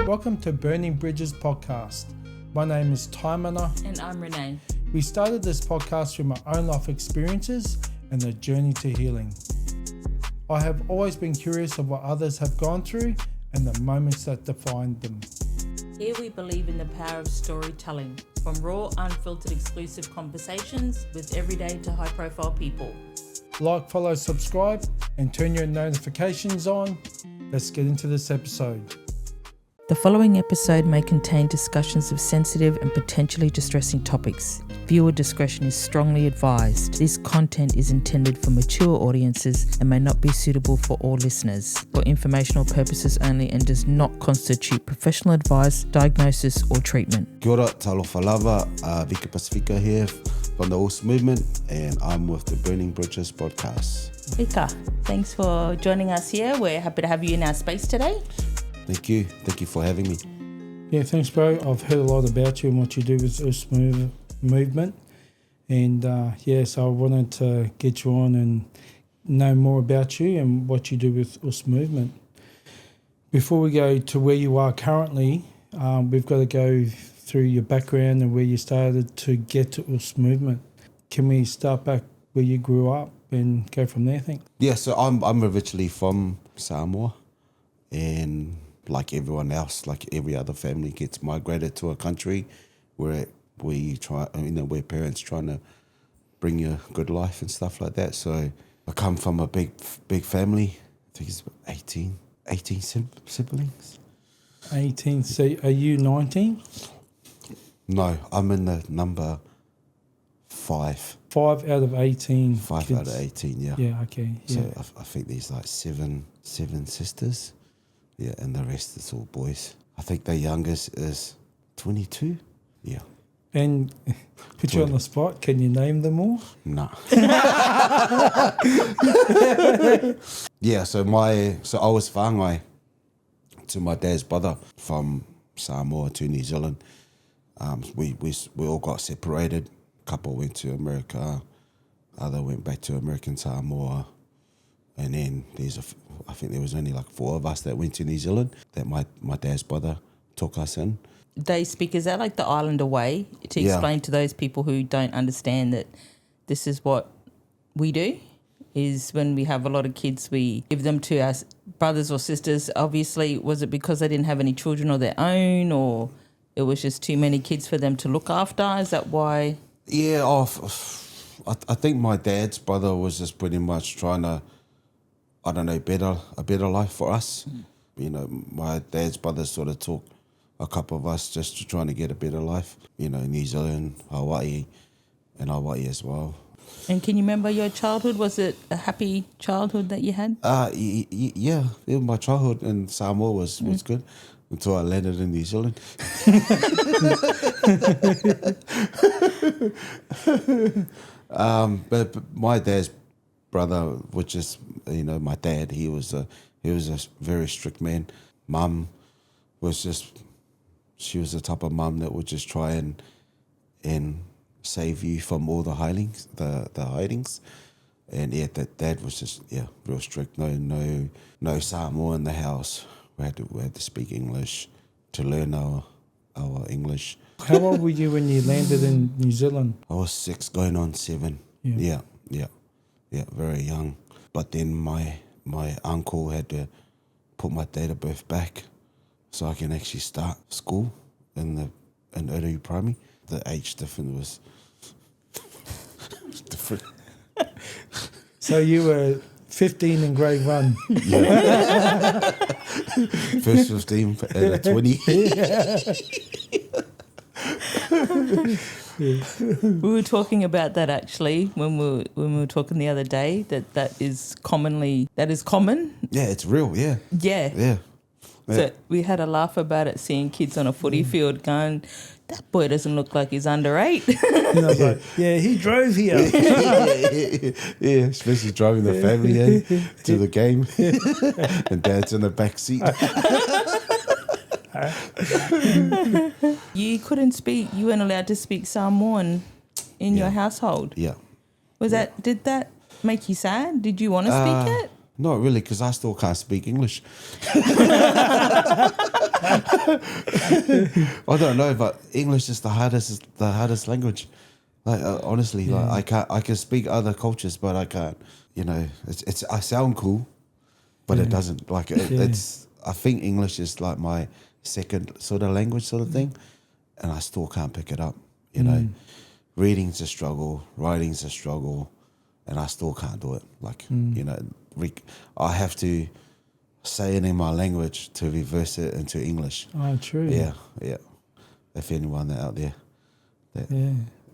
Welcome to Burning Bridges podcast. My name is Taimana. And I'm Renee. We started this podcast through my own life experiences and the journey to healing. I have always been curious of what others have gone through and the moments that defined them. Here we believe in the power of storytelling, from raw, unfiltered, exclusive conversations with everyday to high-profile people. Like, follow, subscribe, and turn your notifications on. Let's get into this episode. The following episode may contain discussions of sensitive and potentially distressing topics. Viewer discretion is strongly advised. This content is intended for mature audiences and may not be suitable for all listeners, for informational purposes only, and does not constitute professional advice, diagnosis, or treatment. Kia ora, talofa lava, Vika Pasefika here from the UCE Movement, and I'm with the Burning Bridges podcast. Vika, thanks for joining us here. We're happy to have you in our space today. Thank you for having me. Yeah, thanks, bro. I've heard a lot about you and what you do with UCE Movement. And so I wanted to get you on and know more about you and what you do with UCE Movement. Before we go to where you are currently, we've got to go through your background and where you started to get to UCE Movement. Can we start back where you grew up and go from there, think? Yeah, so I'm originally from Samoa, and like everyone else, like every other family gets migrated to a country where where parents trying to bring you a good life and stuff like that. So I come from a big family. I think it's 18 siblings. 18. So are you 19? No, I'm in the number 5. 5 out of 18 5 kids. out of 18, yeah. Yeah, okay. Yeah. So I think there's like seven sisters. Yeah, and the rest is all boys. I think the youngest is 22. Yeah. And put you on the spot, can you name them all? Nah. Yeah, so I was whāngai to my dad's brother from Samoa to New Zealand. We all got separated. A couple went to America, other went back to American Samoa. And then I think there was only like 4 of us that went to New Zealand that my dad's brother took us in. They speak, is that like the Islander way to explain to those people who don't understand that this is what we do? Is when we have a lot of kids, we give them to our brothers or sisters. Obviously, was it because they didn't have any children of their own, or it was just too many kids for them to look after? Is that why? Yeah, I think my dad's brother was just pretty much trying to, I don't know, a better life for us. You know, my dad's brother sort of took a couple of us just to trying to get a better life. You know, New Zealand, Hawaii as well. And can you remember your childhood? Was it a happy childhood that you had? Yeah, my childhood in Samoa was good until I landed in New Zealand. But my dad's brother, which is, my dad, he was a very strict man. Mum she was the type of mum that would just try and save you from all the hidings. And yeah, that dad was just real strict. No Samoa in the house. We had to speak English to learn our English. How old were you when you landed in New Zealand? I was 6 going on 7. Yeah, very young. But then my uncle had to put my date of birth back so I can actually start school in Uru Primary. The age difference was different. So you were 15 in grade 1. Yeah. First 15 and a 20. We were talking about that actually when we were talking the other day, that is common. Yeah, it's real. Yeah. So we had a laugh about it, seeing kids on a footy field going, that boy doesn't look like he's under 8. Like, he drove here. Yeah, especially driving the family to the game. And dad's in the back seat. You weren't allowed to speak Samoan in your household. Yeah. Did that make you sad? Did you want to speak it? Not really, because I still can't speak English. I don't know, but English is the hardest language. Like honestly, like I can speak other cultures, but I can't. You know, I sound cool, but it doesn't. Like it's. I think English is like my second sort of language, sort of thing, and I still can't pick it up. You know, reading's a struggle, writing's a struggle, and I still can't do it. Like you know, I have to say it in my language to reverse it into English. Oh, true. Yeah. If anyone out there,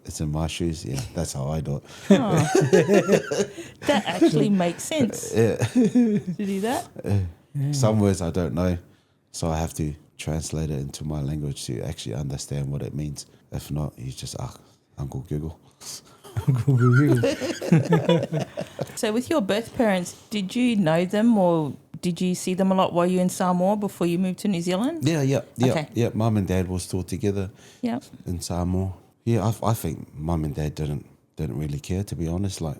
it's in my shoes. Yeah, that's how I do it. Oh. That actually makes sense. Yeah. To do that. Some words I don't know, so I have to translate it into my language to actually understand what it means. If not, you just Uncle Google. Uncle Google. So with your birth parents, did you know them or did you see them a lot while you were in Samoa before you moved to New Zealand? Yeah. Okay. Mum and Dad were still together. Yeah. In Samoa. Yeah, I think Mum and Dad didn't really care, to be honest. Like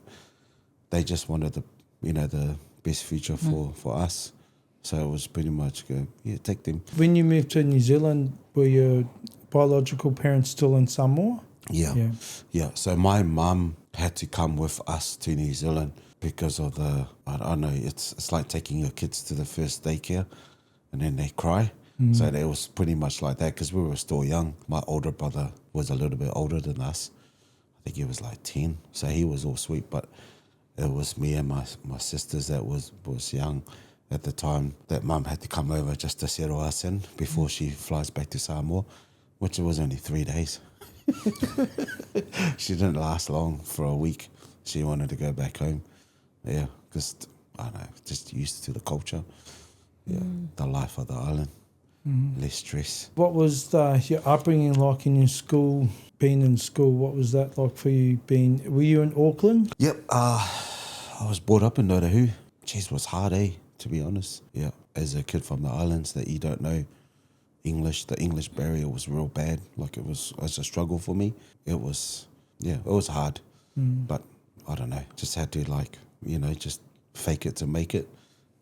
they just wanted the best future for us. So it was pretty much go, take them. When you moved to New Zealand, were your biological parents still in Samoa? Yeah. So my mum had to come with us to New Zealand because of I don't know, it's like taking your kids to the first daycare and then they cry. So it was pretty much like that because we were still young. My older brother was a little bit older than us. I think he was like 10. So he was all sweet, but it was me and my sisters that was young at the time that Mum had to come over just to settle us in before she flies back to Samoa, which was only 3 days. She didn't last long, for a week. She wanted to go back home. Yeah, because, I don't know, just used to the culture. Yeah, the life of the island. Less stress. What was your upbringing like in your school, being in school? What was that like for you? Were you in Auckland? Yep, I was brought up in Otahu. Jeez, it was hard, to be honest. Yeah, as a kid from the islands that you don't know English, the English barrier was real bad. Like it was a struggle for me. It was hard. But I don't know, just had to just fake it to make it,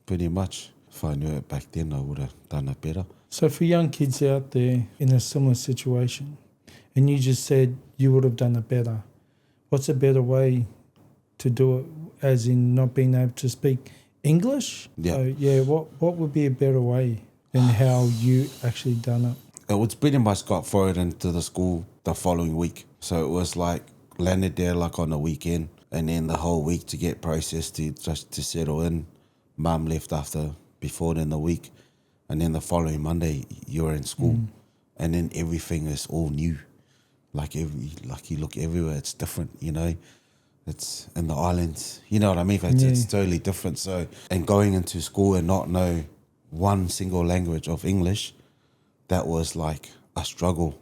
pretty much. If I knew it back then, I would have done it better. So for young kids out there in a similar situation, and you just said you would have done it better, what's a better way to do it, as in not being able to speak English? Yeah. So, what would be a better way than how you actually done it? It was pretty much got forwarded into the school the following week. So it was like landed there like on the weekend, and then the whole week to get processed to settle in. Mum left before then the week, and then the following Monday you're in school, and then everything is all new. Like you look everywhere, it's different. It's in the islands. You know what I mean? It's totally different. So, and going into school and not know one single language of English, that was like a struggle.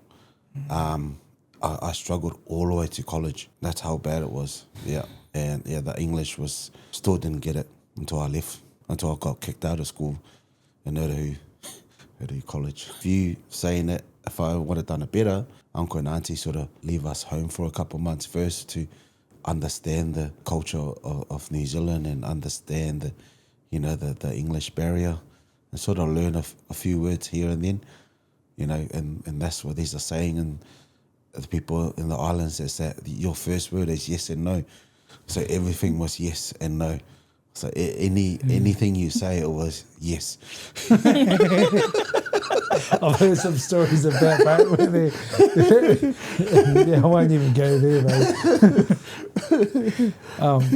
I struggled all the way to college. That's how bad it was. Yeah, and the English still didn't get it until I left. Until I got kicked out of school in Otahu College. If you saying that if I would have done it better, Uncle and Auntie sort of leave us home for a couple of months first to understand the culture of New Zealand and understand the English barrier and sort of learn a few words here and then, and that's what these are saying. And the people in the islands is that your first word is yes and no. So everything was yes and no. So anything you say, it was yes. I've heard some stories about that where I won't even go there,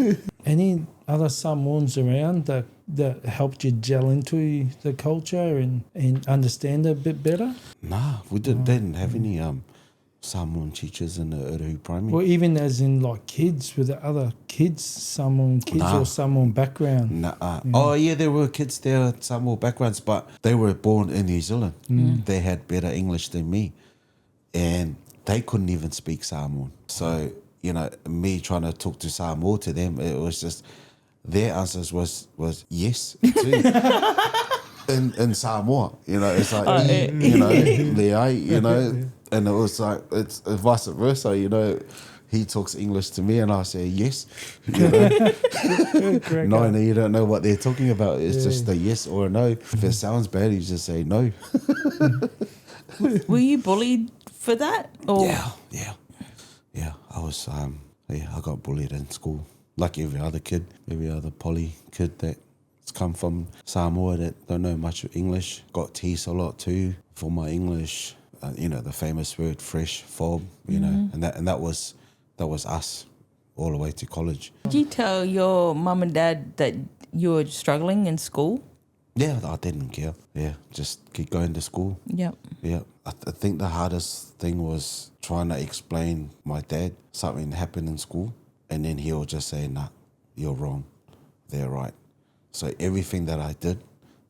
mate. Any other Samoans around that helped you gel into the culture and understand it a bit better? Nah, we didn't have any Samoan teachers in the Otahu Primary. Well, even as in like kids, with the other kids, Samoan kids or Samoan background? Nah. Oh, yeah, there were kids there, Samoan backgrounds, but they were born in New Zealand. They had better English than me. And they couldn't even speak Samoan. So, me trying to talk to Samoa to them, it was just, their answers was yes too. in Samoa, it's like, and it was like, it's vice versa, he he talks English to me and I say yes. You know? No, you don't know what they're talking about. It's just a yes or a no. If it sounds bad, you just say no. Were you bullied for that? Or? Yeah. I was. I got bullied in school, like every other kid, every other poly kid that's come from Samoa that don't know much of English. Got teased a lot too for my English. You know, the famous word fresh fob. You know, and that was us all the way to college. Did you tell your mum and dad that you were struggling in school? Yeah, I didn't care. Yeah, just keep going to school. Yep. Yeah, I think the hardest thing was trying to explain my dad something happened in school, and then he'll just say, "Nah, you're wrong. They're right." So everything that I did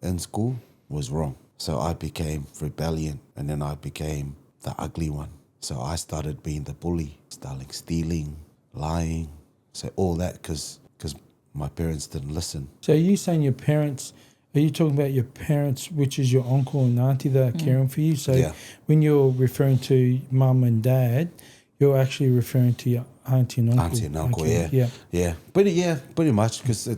in school was wrong. So I became rebellion, and then I became the ugly one. So I started being the bully, starting stealing, lying, so all that because my parents didn't listen. So are you saying your parents? Are you talking about your parents, which is your uncle and auntie that are caring for you? So when you're referring to mum and dad, you're actually referring to your auntie and uncle. Auntie and uncle, yeah. Pretty much because I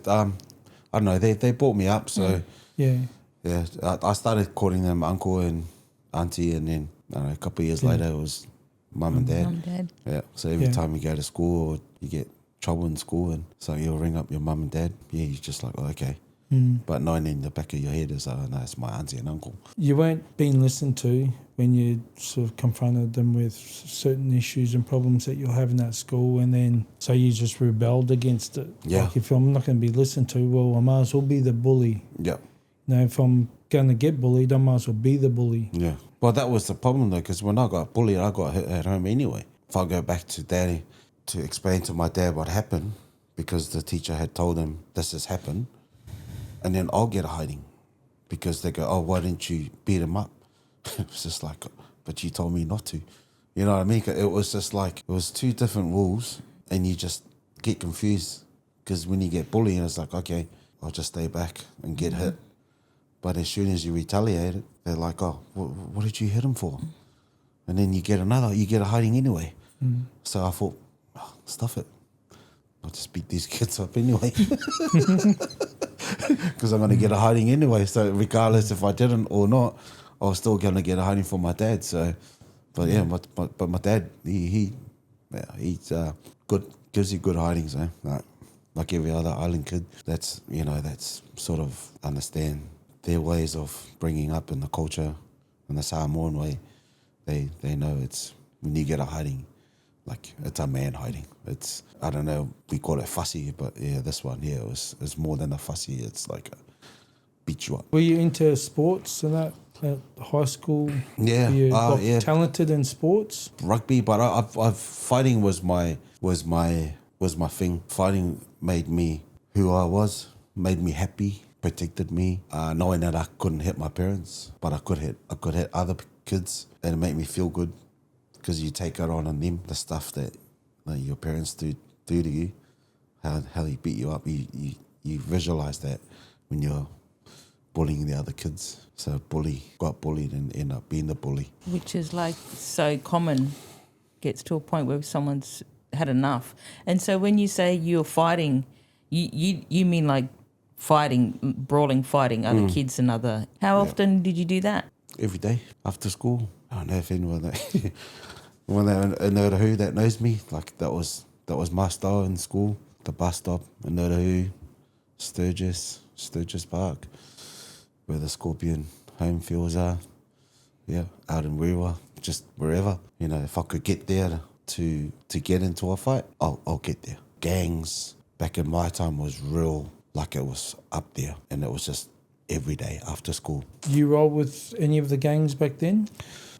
don't know, they brought me up, so I started calling them uncle and auntie, and then I don't know, a couple of years later it was mum and dad. Mum and dad. Yeah. So every time you go to school or you get trouble in school, and so you'll ring up your mum and dad. Yeah, you're just like, oh, okay. But knowing in the back of your head is, oh no, it's my auntie and uncle. You weren't being listened to when you sort of confronted them with certain issues and problems that you're having at school, and then so you just rebelled against it. Yeah. Like if I'm not going to be listened to, well, I might as well be the bully. Yeah. You know, if I'm going to get bullied, I might as well be the bully. Yeah. Well, that was the problem though, because when I got bullied, I got hit at home anyway. If I go back to daddy to explain to my dad what happened, because the teacher had told him this has happened, and then I'll get a hiding because they go, oh, why didn't you beat him up? It's just like, but you told me not to. You know what I mean? It was just like, it was two different rules, and you just get confused because when you get bullied, it's like, okay, I'll just stay back and get hit. But as soon as you retaliate, they're like, oh, what did you hit him for? And then you get a hiding anyway. So I thought, oh, stuff it. I'll just beat these kids up anyway. Because I'm going to get a hiding anyway. So regardless if I didn't or not, I was still going to get a hiding from my dad. So, but yeah, but my dad, he's good, gives you good hidings, eh? Like every other island kid. That's sort of understand their ways of bringing up in the culture, in the Samoan way. They know it's when you get a hiding, like it's a man hiding. It's, I don't know, we call it fussy, but yeah, this one, yeah, it's more than a fussy. It's like a beat you up. Were you into sports and that at high school? Yeah, were you talented in sports? Rugby, but I've fighting was my thing. Fighting made me who I was, made me happy, protected me. Knowing that I couldn't hit my parents, but I could hit other kids, and it made me feel good because you take it on them, the stuff that your parents do to you, how they beat you up. You visualize that when you're bullying the other kids. So got bullied and end up being the bully. Which is like so common, gets to a point where someone's had enough. And so when you say you're fighting, you mean like brawling, fighting other kids and other... How often did you do that? Every day after school. I don't know if anyone that... When I know who that knows me, like that was my style in school. The bus stop, I know who, Sturgis Park, where the Scorpion home fields are. Yeah, out in Rewa, just wherever. You know, if I could get there to get into a fight, I'll get there. Gangs back in my time was real, like it was up there, and it was just every day after school. You roll with any of the gangs back then?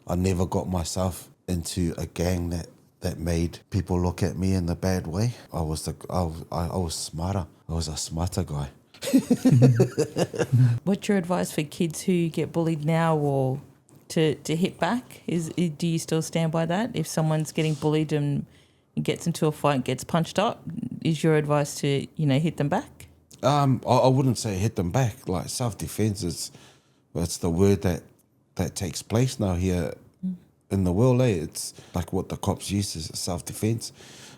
I never got myself into a gang that made people look at me in a bad way. I was smarter. I was a smarter guy. What's your advice for kids who get bullied now, or to hit back? Do you still stand by that? If someone's getting bullied and gets into a fight, gets punched up, is your advice to hit them back? I wouldn't say hit them back. Like self-defense it's the word that takes place now here in the world. It's like what the cops use is self-defense.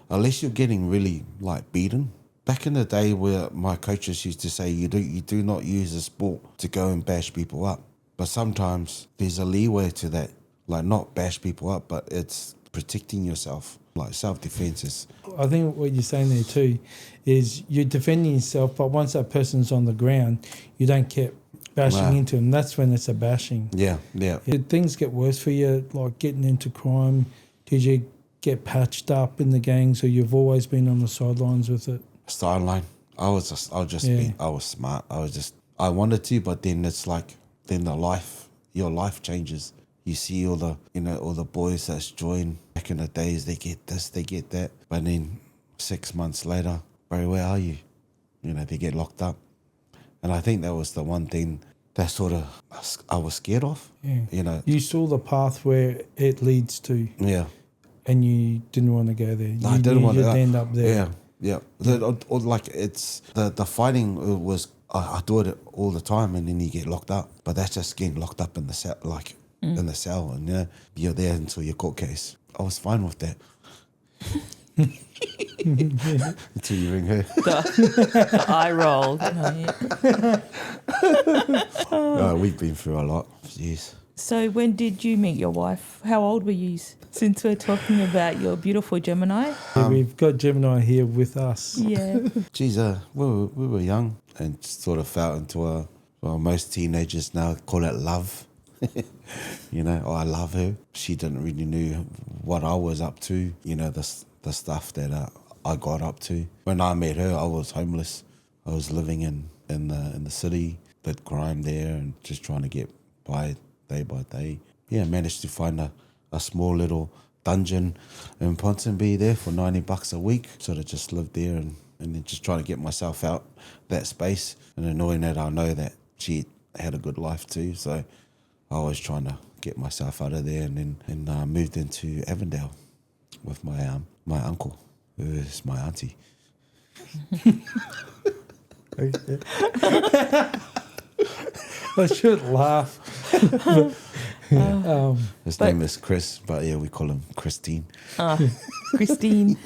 unless you're getting really like beaten. Back in the day where my coaches used to say you do not use the sport to go and bash people up. But sometimes there's a leeway to that. Like not bash people up, but it's protecting yourself. Like self-defense is. I think what you're saying there too is you're defending yourself, but once that person's on the ground, you don't keep bashing into them. That's when it's a bashing. Yeah. Did things get worse for you, like getting into crime? Did you get patched up in the gangs, or you've always been on the sidelines with it? Sideline. I was smart. I wanted to, but then it's like, then your life changes. You see all the boys that's joined back in the days, they get this, they get that. But then 6 months later, bro, where are you? They get locked up. And I think that was the one thing that sort of I was scared of. Yeah. You saw the path where it leads to. Yeah. And you didn't want to go there. I didn't want to end up there. Yeah. Like it's the fighting was, I do it all the time, and then you get locked up. But that's just getting locked up in the cell, in the cell, and you're there until your court case. I was fine with that. Until you ring her. The eye roll. No, we've been through a lot. Jeez. So when did you meet your wife? How old were you? Since we're talking about your beautiful Gemini. We've got Gemini here with us. Yeah. Geez, we were young and sort of fell into most teenagers now call it love. I love her. She didn't really know what I was up to, the stuff that I got up to. When I met her, I was homeless. I was living in the city, did crime there and just trying to get by day. Yeah, managed to find a small little dungeon in Ponsonby there for $90 a week. Sort of just lived there and then just trying to get myself out that space, and then knowing that I know that she had a good life too. So I was trying to get myself out of there, and then moved into Avondale with my uncle, who is my auntie. I should laugh. His name is Chris, but yeah, we call him Christine. Christine.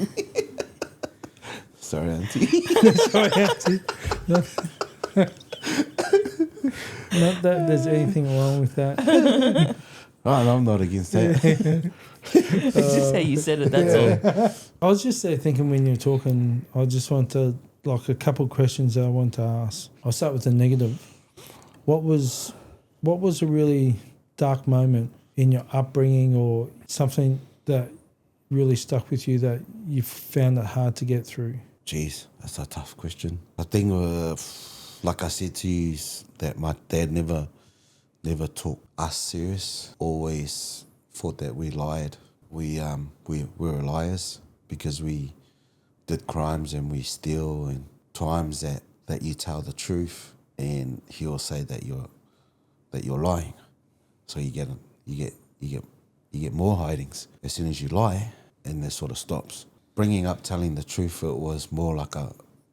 Sorry, auntie. Sorry, auntie. Not that there's anything wrong with that. No, I'm not against that. It's just how you said it, that's all. I was just there thinking when you're talking, I just want to, like a couple of questions that I want to ask. I'll start with the negative. What was a really dark moment in your upbringing, or something that really stuck with you that you found it hard to get through? Jeez, that's a tough question. I think, like I said to you, that my dad never took us serious. Always thought that we lied. We were liars because we did crimes and we steal, and times that you tell the truth and he'll say that you're lying. So you get more hidings as soon as you lie, and that sort of stops. Bringing up telling the truth, it was more like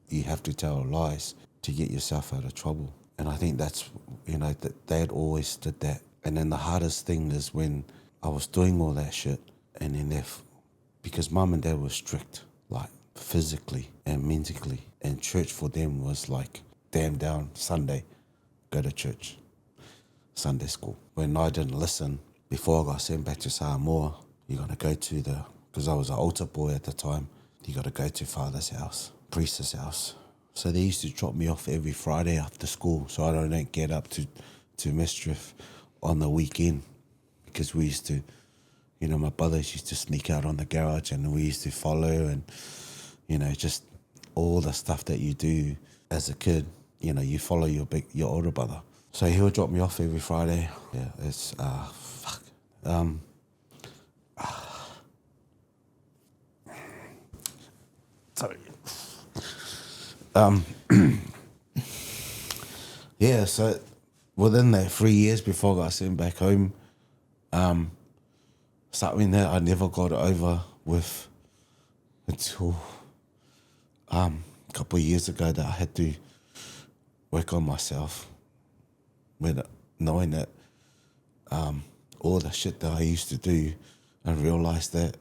you have to tell lies to get yourself out of trouble. And I think that's, that Dad always did that. And then the hardest thing is when I was doing all that shit, and then because Mum and Dad were strict, like physically and mentally, and church for them was like, damn down, Sunday, go to church, Sunday school. When I didn't listen, before I got sent back to Samoa, you got to go to because I was an altar boy at the time, you got to go to Father's house, priest's house. So they used to drop me off every Friday after school, so I don't get up to mischief on the weekend, because we used to, my brothers used to sneak out on the garage, and we used to follow, and, just all the stuff that you do as a kid, you follow your older brother. So he'll drop me off every Friday. Yeah, it's, sorry. Yeah, so within that 3 years before I got sent back home, something that I never got over with until a couple of years ago, that I had to work on myself, knowing that all the shit that I used to do, I realised that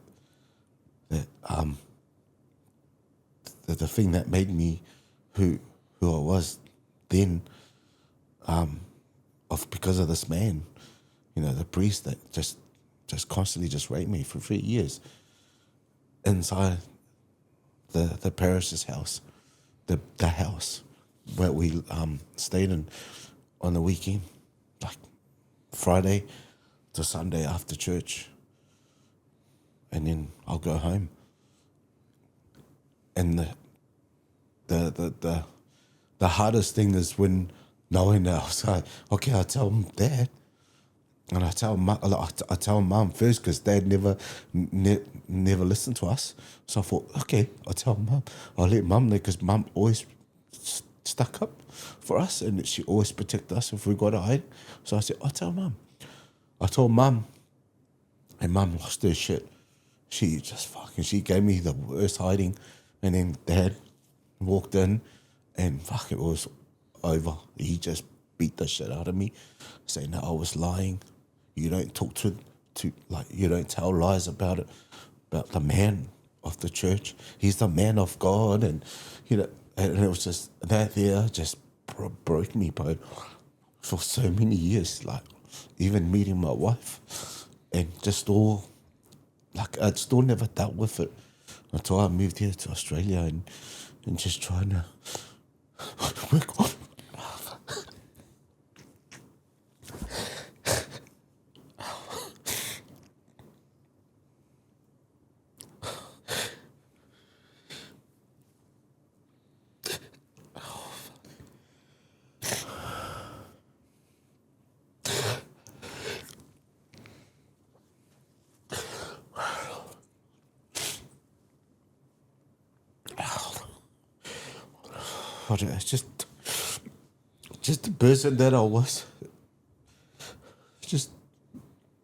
the thing that made me who I was then, because of this man, the priest that just constantly just raped me for 3 years inside the parish's house, the house where we stayed in on the weekend, like Friday to Sunday after church, and then I'll go home. And the hardest thing is when knowing that I was like, okay, I tell Dad, and I tell Mum first because Dad never listened to us. So I thought, okay, I'll tell Mum. I'll let Mum know because Mum always stuck up for us and she always protected us if we got to hide. So I said, I'll tell Mum. I told Mum, and Mum lost her shit. She gave me the worst hiding. And then Dad walked in and it was over. He just beat the shit out of me, saying that I was lying. You don't talk you don't tell lies about the man of the church. He's the man of God. And, and it was just, that there just broke me, bro, for so many years. Like, even meeting my wife and just all, I'd still never dealt with it until I moved here to Australia and just trying to work on. Just the person that I was. Just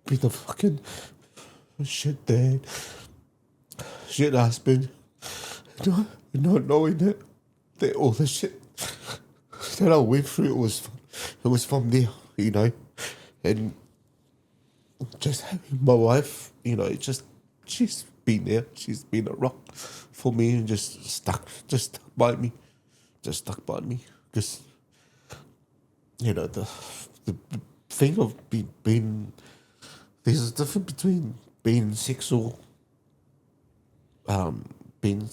be the fucking shit dad, shit husband, not knowing that all the shit that I went through it was from there, and just having my wife, she's been there, she's been a rock for me and just stuck by me, because the thing of being there's a difference between being sexual being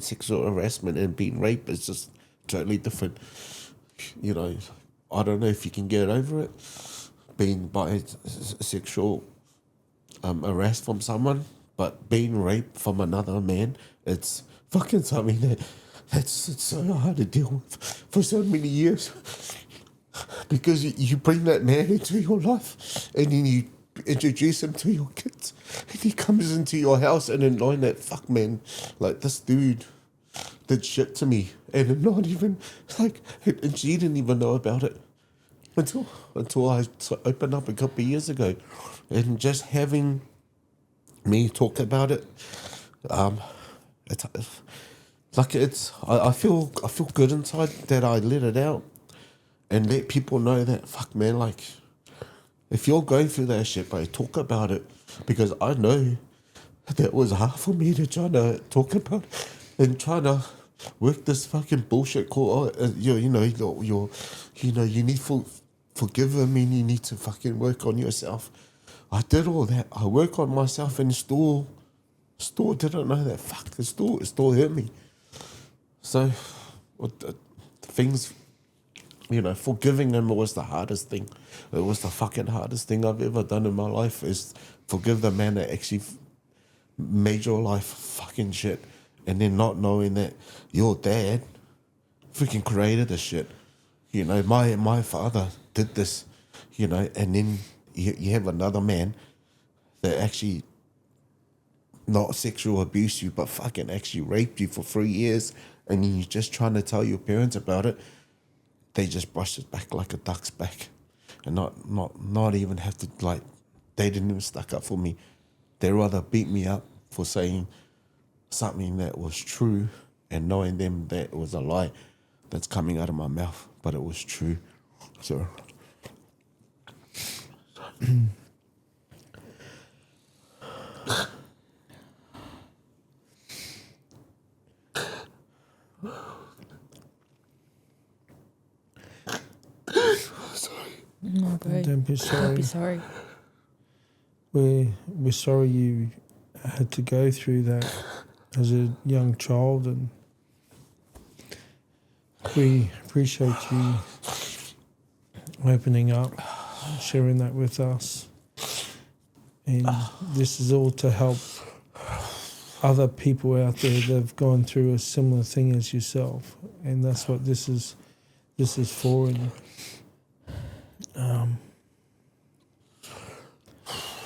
sexual harassment and being rape is just totally different. I don't know if you can get over it, being by sexual harassed from someone, but being raped from another man, it's fucking something it's so hard to deal with for so many years. Because you bring that man into your life and then you introduce him to your kids and he comes into your house and then knowing that, fuck man, like this dude did shit to me and not even, and she didn't even know about it until I opened up a couple of years ago. And just having me talk about it, I feel good inside that I let it out. And let people know that, fuck man, if you're going through that shit, bro, talk about it. Because I know that was hard for me to try to talk about and try to work this fucking bullshit called, you need forgive him and you need to fucking work on yourself. I did all that. I work on myself and still didn't know that, fuck, it still hurt me. So, things... forgiving him was the hardest thing. It was the fucking hardest thing I've ever done in my life is forgive the man that actually made your life fucking shit. And then not knowing that your dad freaking created this shit. My father did this, and then you have another man that actually not sexual abuse you, but fucking actually raped you for 3 years. And then you're just trying to tell your parents about it. They just brushed it back like a duck's back, and not even have to they didn't even stuck up for me. They rather beat me up for saying something that was true and knowing them that it was a lie that's coming out of my mouth, but it was true. So No, bro. Don't be sorry. Don't be sorry. We're sorry you had to go through that as a young child, and we appreciate you opening up, sharing that with us. And this is all to help other people out there that have gone through a similar thing as yourself, and that's what this is for. And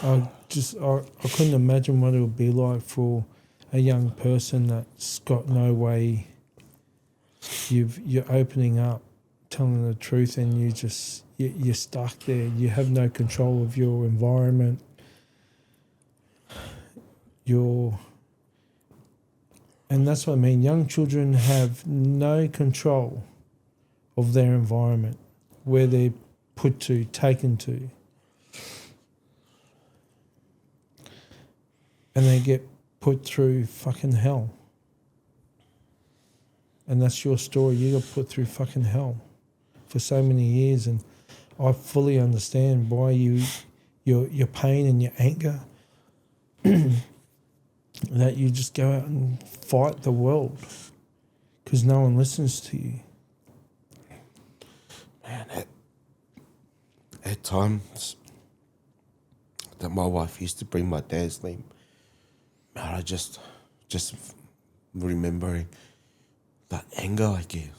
I couldn't imagine what it would be like for a young person that's got no way. You're opening up, telling the truth, and you're stuck there. You have no control of your environment. And that's what I mean. Young children have no control of their environment, where they're taken to. And they get put through fucking hell. And that's your story. You got put through fucking hell for so many years, and I fully understand why your pain and your anger that you just go out and fight the world because no one listens to you. Man, at times that my wife used to bring my dad's name, man, I just remembering that anger I get,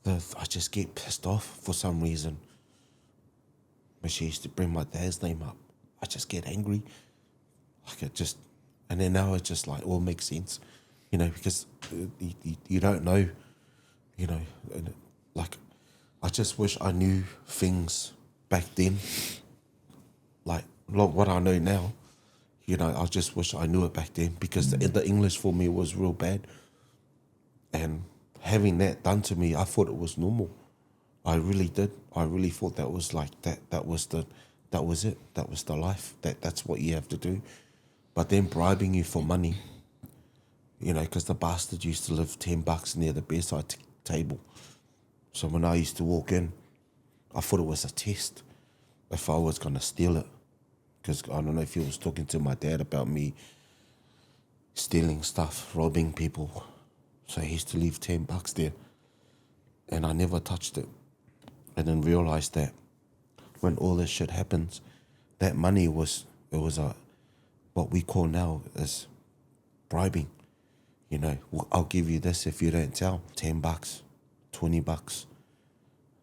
I just get pissed off for some reason. When she used to bring my dad's name up, I just get angry. And then now it just like all makes sense, because you don't know, and like I just wish I knew things back then, like what I know now. I just wish I knew it back then, because the English for me was real bad. And having that done to me, I thought it was normal. I really did. I really thought that was like that was it. That was the life. That's what you have to do. But then bribing you for money, because the bastard used to live $10 near the bedside table. So when I used to walk in, I thought it was a test if I was going to steal it. Because I don't know if he was talking to my dad about me stealing stuff, robbing people. So he used to leave $10 there. And I never touched it. And then realised that when all this shit happens, that money was what we call now as bribing. I'll give you this if you don't tell. $10, $20,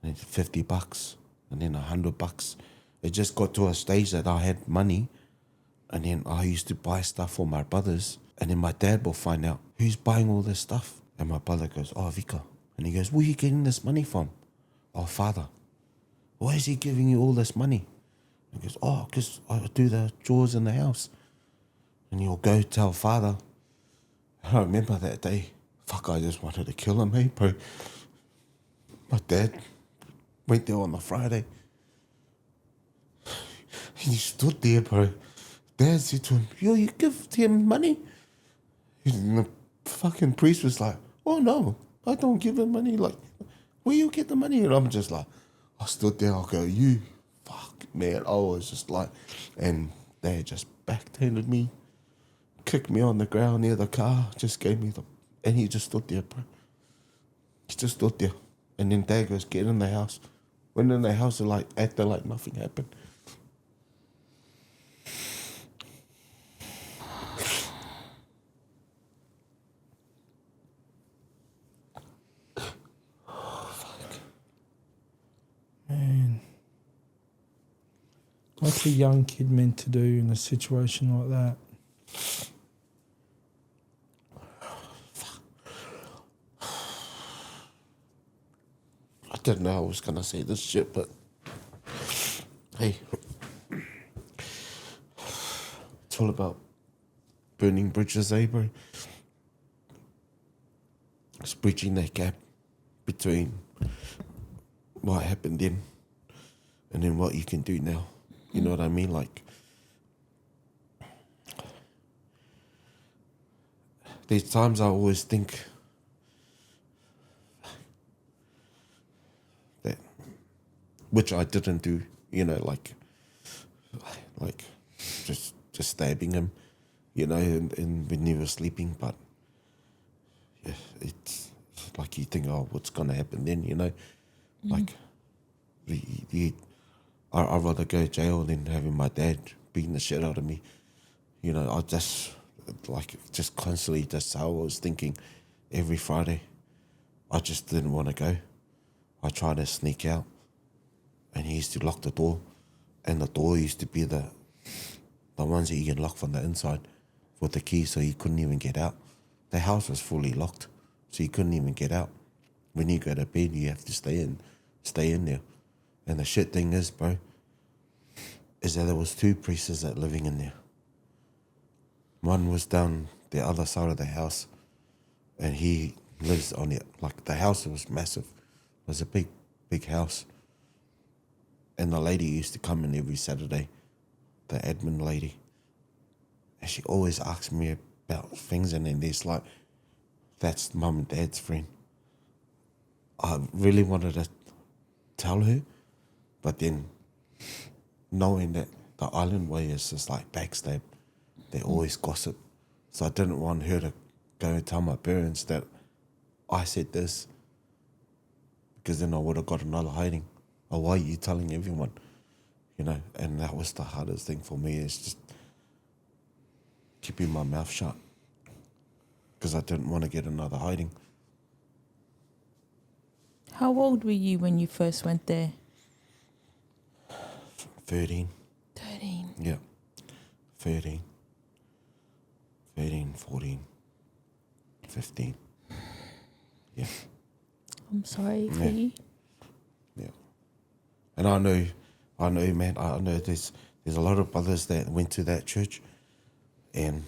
and then $50, and then $100. It just got to a stage that I had money, and then I used to buy stuff for my brothers, and then my dad will find out, who's buying all this stuff? And my brother goes, oh, Vika. And he goes, where are you getting this money from? Oh, father. Why is he giving you all this money? He goes, oh, because I do the chores in the house. And he'll go tell father. And I remember that day, I just wanted to kill him, bro. My dad went there on a Friday. And he stood there, bro. Dad said to him, yo, you give him money? And the fucking priest was like, oh, no, I don't give him money. Like, where you get the money? And I'm just like, I stood there, I go, you, fuck, man. I was just like, and they just backhanded me, kicked me on the ground near the car, just gave me and he just stood there, bro. He just stood there. And then Dad goes, get in the house. Went in the house and like acted like nothing happened. Man, what's a young kid meant to do in a situation like that? I didn't know I was going to say this shit, but hey, it's all about burning bridges, bro? It's bridging that gap between what happened then and then what you can do now. You know what I mean? Like, there's times I always think that which I didn't do, like just stabbing him, and when he was sleeping. But yeah, it's like you think, oh, what's gonna happen then, like I'd rather go to jail than having my dad beating the shit out of me. I just constantly, that's how I was thinking every Friday. I just didn't want to go. I tried to sneak out, and he used to lock the door, and the door used to be the ones that you can lock from the inside with the key, so you couldn't even get out. The house was fully locked, so you couldn't even get out. When you go to bed, you have to stay in there. And the shit thing is, bro, is that there was 2 priests that living in there. One was down the other side of the house, and he lives on it. Like, the house was massive. It was a big, big house. And the lady used to come in every Saturday, the admin lady. And she always asks me about things, and then it's like, that's mum and dad's friend. I really wanted to tell her, but then knowing that the island way is just like backstab, they always gossip. So I didn't want her to go and tell my parents that I said this, because then I would have got another hiding. Oh, why are you telling everyone? And that was the hardest thing for me, is just keeping my mouth shut, because I didn't want to get another hiding. How old were you when you first went there? 13. 13. Yeah. 13, 14, 15. Yeah. I'm sorry for Yeah. you. Yeah. And I know, man, I know there's a lot of brothers that went to that church, and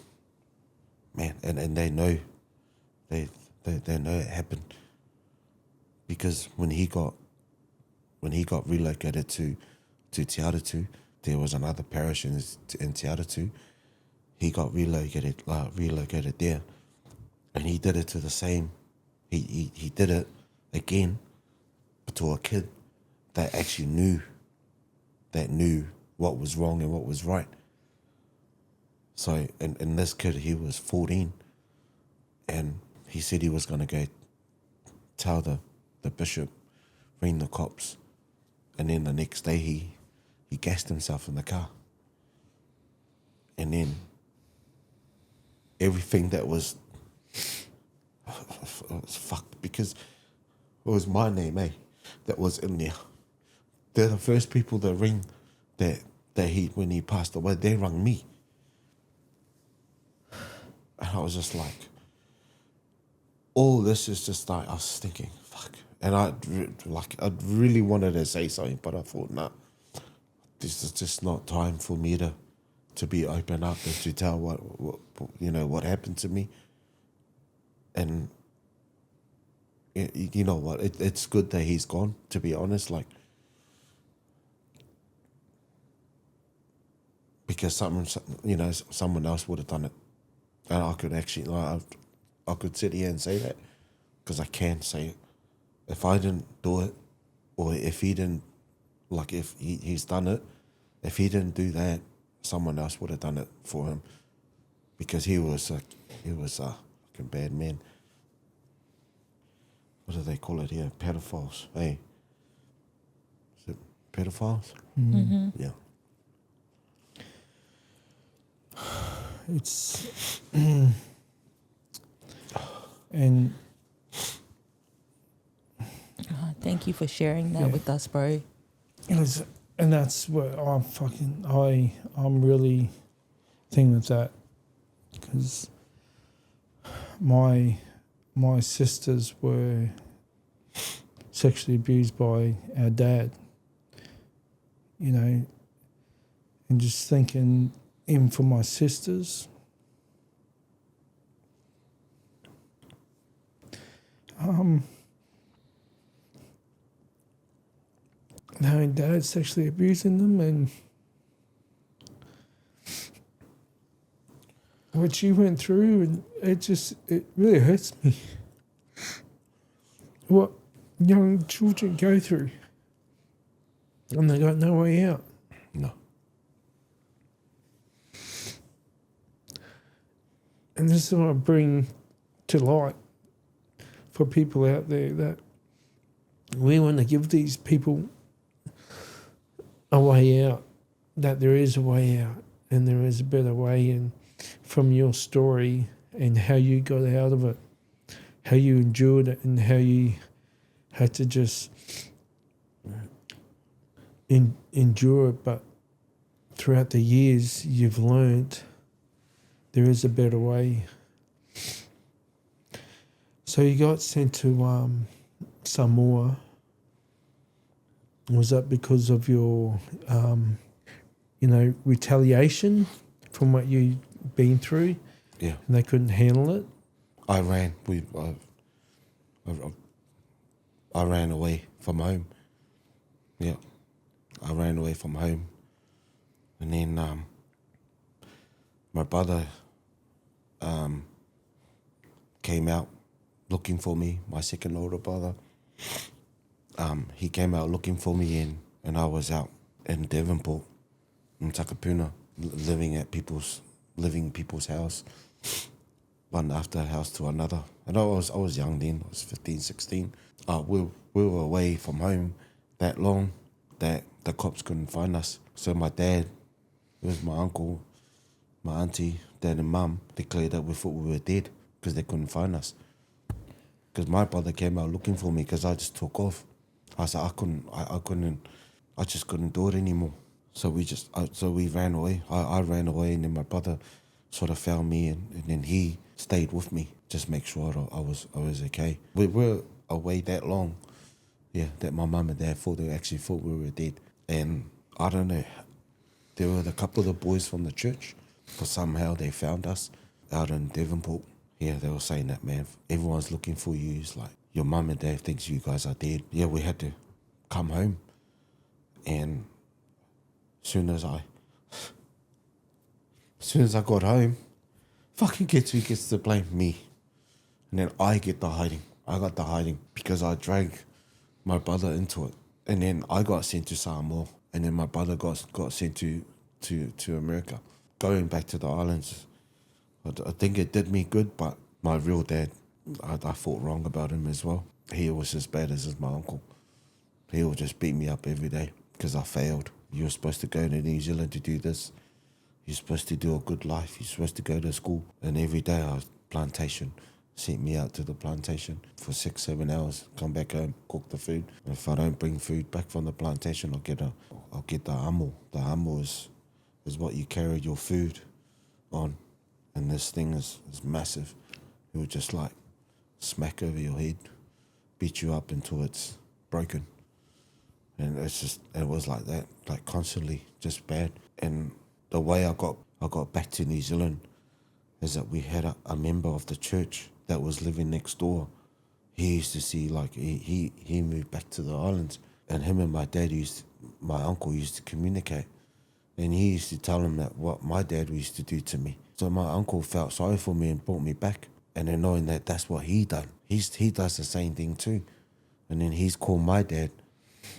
man, and they know, they know it happened, because when he got relocated to Te Aratu, there was another parish in Te Aratu. He got relocated there, and he did it to the same. He did it again, but to a kid that actually knew what was wrong and what was right. So, and this kid, he was 14, and he said he was going to go tell the bishop, ring the cops, and then the next day he gassed himself in the car. And then everything that was fucked, because it was my name, that was in there. They're the first people that ring that he, when he passed away, they rang me. And I was just like, all this is just like, I was thinking, fuck. And I really wanted to say something, but I thought, nah, this is just not time for me to be open up and to tell what happened to me. And you know what, it's good that he's gone, to be honest, like, because someone else would have done it, and I could actually, I could sit here and say that, because I can say it. If I didn't do it, or if he didn't, like, if he's done it, if he didn't do that, someone else would have done it for him, because he was a fucking bad man. What do they call it here? Pedophiles, hey? Is it pedophiles? Mm-hmm. Yeah. It's and Thank you for sharing that with us, bro. and that's what I'm really thinking of that, because my sisters were sexually abused by our dad, and just thinking, even for my sisters, knowing dad sexually abusing them, and what she went through, and it really hurts me. What young children go through. And they got no way out. No. And this is what I bring to light for people out there, that we want to give these people a way out, that there is a way out and there is a better way. And from your story and how you got out of it, how you endured it and how you had to just endure it, but throughout the years you've learned there is a better way. So you got sent to Samoa. Was that because of your, retaliation from what you'd been through? Yeah. And they couldn't handle it? I ran. I ran away from home. Yeah. I ran away from home. And then my brother came out looking for me, my second older brother. He came out looking for me and I was out in Devonport, in Takapuna, living people's house, one after house to another. And I was young then, I was 15, 16. We were away from home that long that the cops couldn't find us. So my dad, it was my uncle, my auntie, dad and mum declared that we thought we were dead because they couldn't find us. Because my brother came out looking for me because I just took off. I said I just couldn't do it anymore. So we ran away. I ran away, and then my brother sort of found me, and then he stayed with me, just make sure I was okay. We were away that long, yeah, that my mum and dad thought we were dead. And I don't know, there were a couple of the boys from the church, but somehow they found us out in Devonport. Yeah, they were saying that, man, everyone's looking for you. It's like, your mum and dad thinks you guys are dead. Yeah, we had to come home. And as soon as I got home, fucking who gets to blame? Me. And then I get the hiding. I got the hiding because I dragged my brother into it. And then I got sent to Samoa. And then my brother got sent to America. Going back to the islands, I think it did me good, but my real dad, I thought wrong about him as well. He was as bad as my uncle. He would just beat me up every day because I failed. You're supposed to go to New Zealand to do this. You're supposed to do a good life. You're supposed to go to school. And every day I was plantation. Sent me out to the plantation for 6-7 hours. Come back home, cook the food. And if I don't bring food back from the plantation, I'll get the amo. The amo is what you carry your food on. And this thing is massive. It would just like smack over your head, beat you up until it's broken. And it was like that, like constantly, just bad. And the way I got back to New Zealand is that we had a member of the church that was living next door. He used to see, like, he moved back to the islands, and him and my dad my uncle used to communicate. And he used to tell him that what my dad used to do to me. So my uncle felt sorry for me and brought me back. And then knowing that that's what he done, he does the same thing too. And then he's called my dad,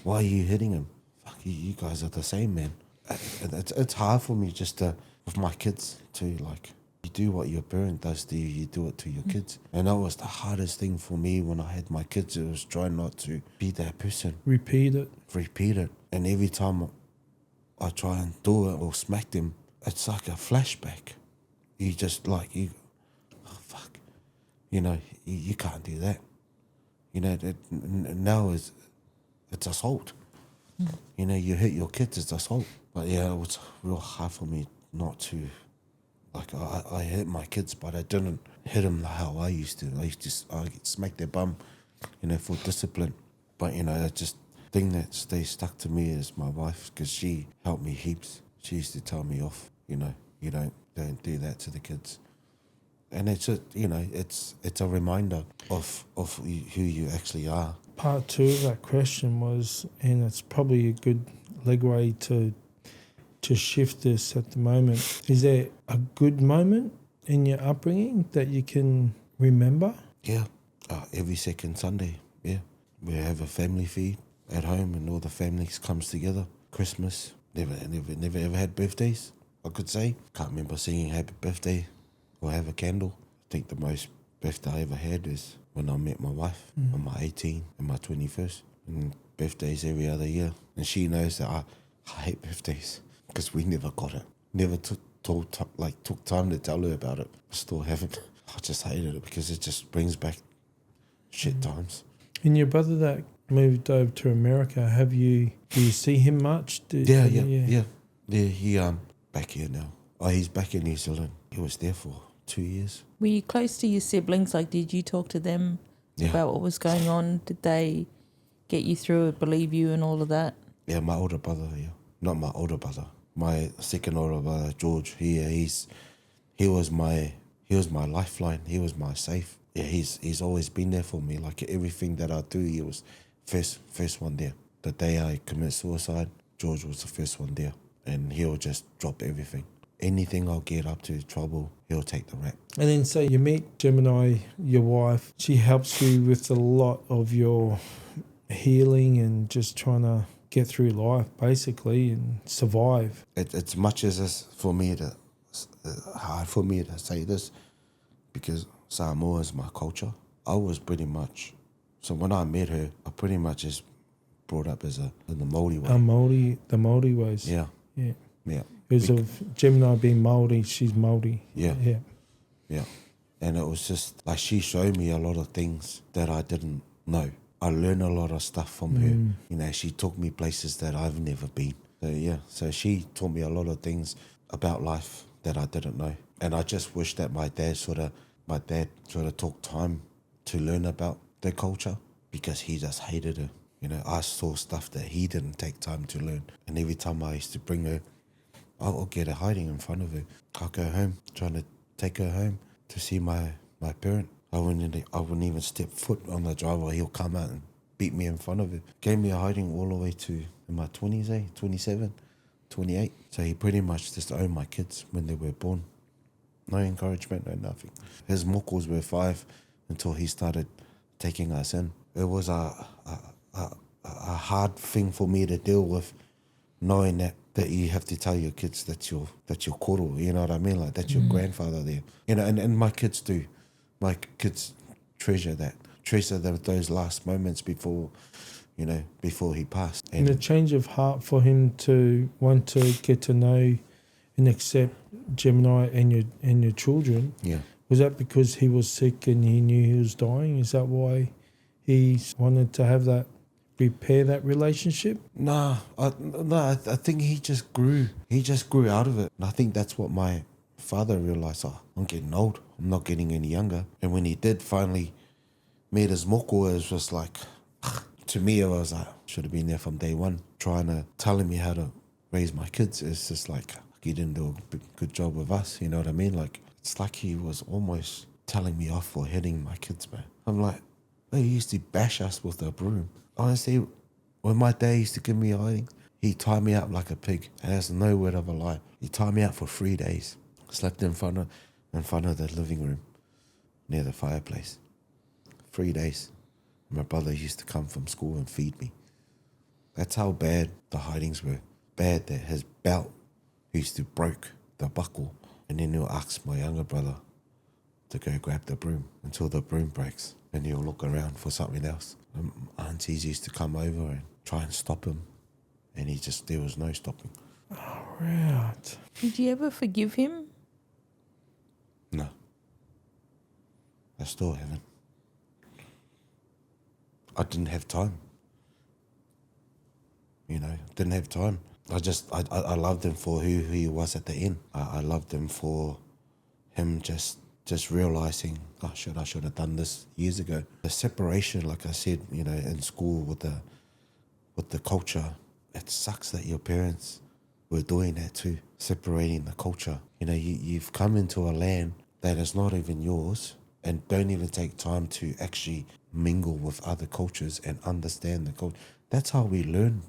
why are you hitting him? Fuck, you guys are the same, man. It's hard for me just to, with my kids too, like, you do what your parent does to you, you do it to your kids. And that was the hardest thing for me when I had my kids. It was trying not to be that person. Repeat it. And every time I try and do it or smack them, it's like a flashback. You just like, oh fuck, you can't do that. Now it's assault. You hit your kids, it's assault. But yeah, it was real hard for me not to, like, I hit my kids, but I didn't hit them how I used to. I smack their bum, for discipline. But, it's just thing that stays stuck to me is my wife, because she helped me heaps. She used to tell me off, you don't do that to the kids. And it's it's a reminder of who you actually are. Part 2 of that question was, and it's probably a good legway to shift this at the moment, is there a good moment in your upbringing that you can remember? Yeah, every second Sunday, yeah. We have a family feed. at home and all the families comes together. Christmas, never ever had birthdays, I could say. Can't remember singing happy birthday or have a candle. I think the most birthday I ever had is when I met my wife on my 18th and my 21st. And birthdays every other year. And she knows that I hate birthdays because we never got it. Never took time to tell her about it. I still haven't. I just hated it because it just brings back shit times. And your brother that moved over to America, do you see him much? Yeah, he back here now. Oh, he's back in New Zealand. He was there for 2 years. Were you close to your siblings? Like, did you talk to them about what was going on? Did they get you through it, believe you and all of that? Yeah, my older brother, Not my older brother. My second older brother, George, he was my lifeline. He was my safe. Yeah, he's always been there for me. Like everything that I do, he was first one there. The day I commit suicide, George was the first one there. And he'll just drop everything. Anything I'll get up to trouble, he'll take the rap. And then so you meet Gemini, your wife. She helps you with a lot of your healing and just trying to get through life basically and survive. It's much as it's hard for me to say this because Samoa is my culture. I was pretty much, so when I met her, I pretty much just brought up in the Māori way. The Māori ways. Yeah. Because of Gemini being Māori, she's Māori. Yeah. And it was just like she showed me a lot of things that I didn't know. I learned a lot of stuff from her. You know, she took me places that I've never been. So she taught me a lot of things about life that I didn't know. And I just wish that my dad sort of took time to learn about the culture because he just hated her. You know, I saw stuff that he didn't take time to learn. And every time I used to bring her, I'll get her hiding in front of her. I'll go home, trying to take her home to see my parent. I wouldn't even step foot on the driveway. He'll come out and beat me in front of her. Gave me a hiding all the way to in my 20s, 27, 28. So he pretty much just owned my kids when they were born. No encouragement, no nothing. His mokos were 5 until he started taking us in. It was a hard thing for me to deal with, knowing that you have to tell your kids that you're koro, you know what I mean? Like that's your grandfather there. You know, and my kids do. My kids treasure those last moments before he passed. And a change of heart for him to want to get to know and accept Gemini and your children. Yeah. Was that because he was sick and he knew he was dying? Is that why he wanted to have that, repair that relationship? No, I think he just grew. He just grew out of it. And I think that's what my father realised. Oh, I'm getting old. I'm not getting any younger. And when he did finally meet his moko, it was just like, to me, it was like, should have been there from day one, trying to telling me how to raise my kids. It's just like, he didn't do a good job with us, you know what I mean? Like, it's like he was almost telling me off for hitting my kids, man. I'm like, he used to bash us with a broom. Honestly, when my dad used to give me hiding, he tied me up like a pig. And that's no word of a lie. He tied me up for 3 days. Slept in front of the living room near the fireplace. 3 days. My brother used to come from school and feed me. That's how bad the hidings were. Bad that his belt used to break the buckle, and then he'll ask my younger brother to go grab the broom until the broom breaks, and he'll look around for something else. Aunties used to come over and try and stop him, and there was no stopping. Oh, right. Did you ever forgive him? No. I still haven't. I didn't have time. You know, didn't have time. I loved him for who he was at the end. I loved him for him just realising, I should have done this years ago. The separation, like I said, you know, in school with the culture, it sucks that your parents were doing that too, separating the culture. You know, you've come into a land that is not even yours and don't even take time to actually mingle with other cultures and understand the culture. That's how we learn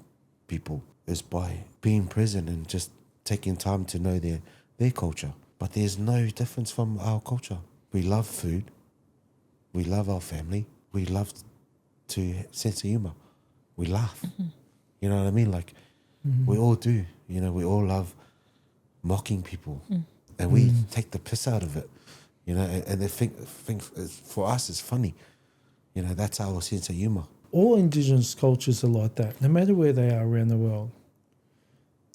people, is by being present and just taking time to know their culture. But there's no difference from our culture. We love food. We love our family. We love to sense of humour. we laugh. You know what I mean? Like, we all do. You know, we all love mocking people, and we take the piss out of it. You know, and they think for us it's funny. You know, that's our sense of humour. All Indigenous cultures are like that, no matter where they are around the world.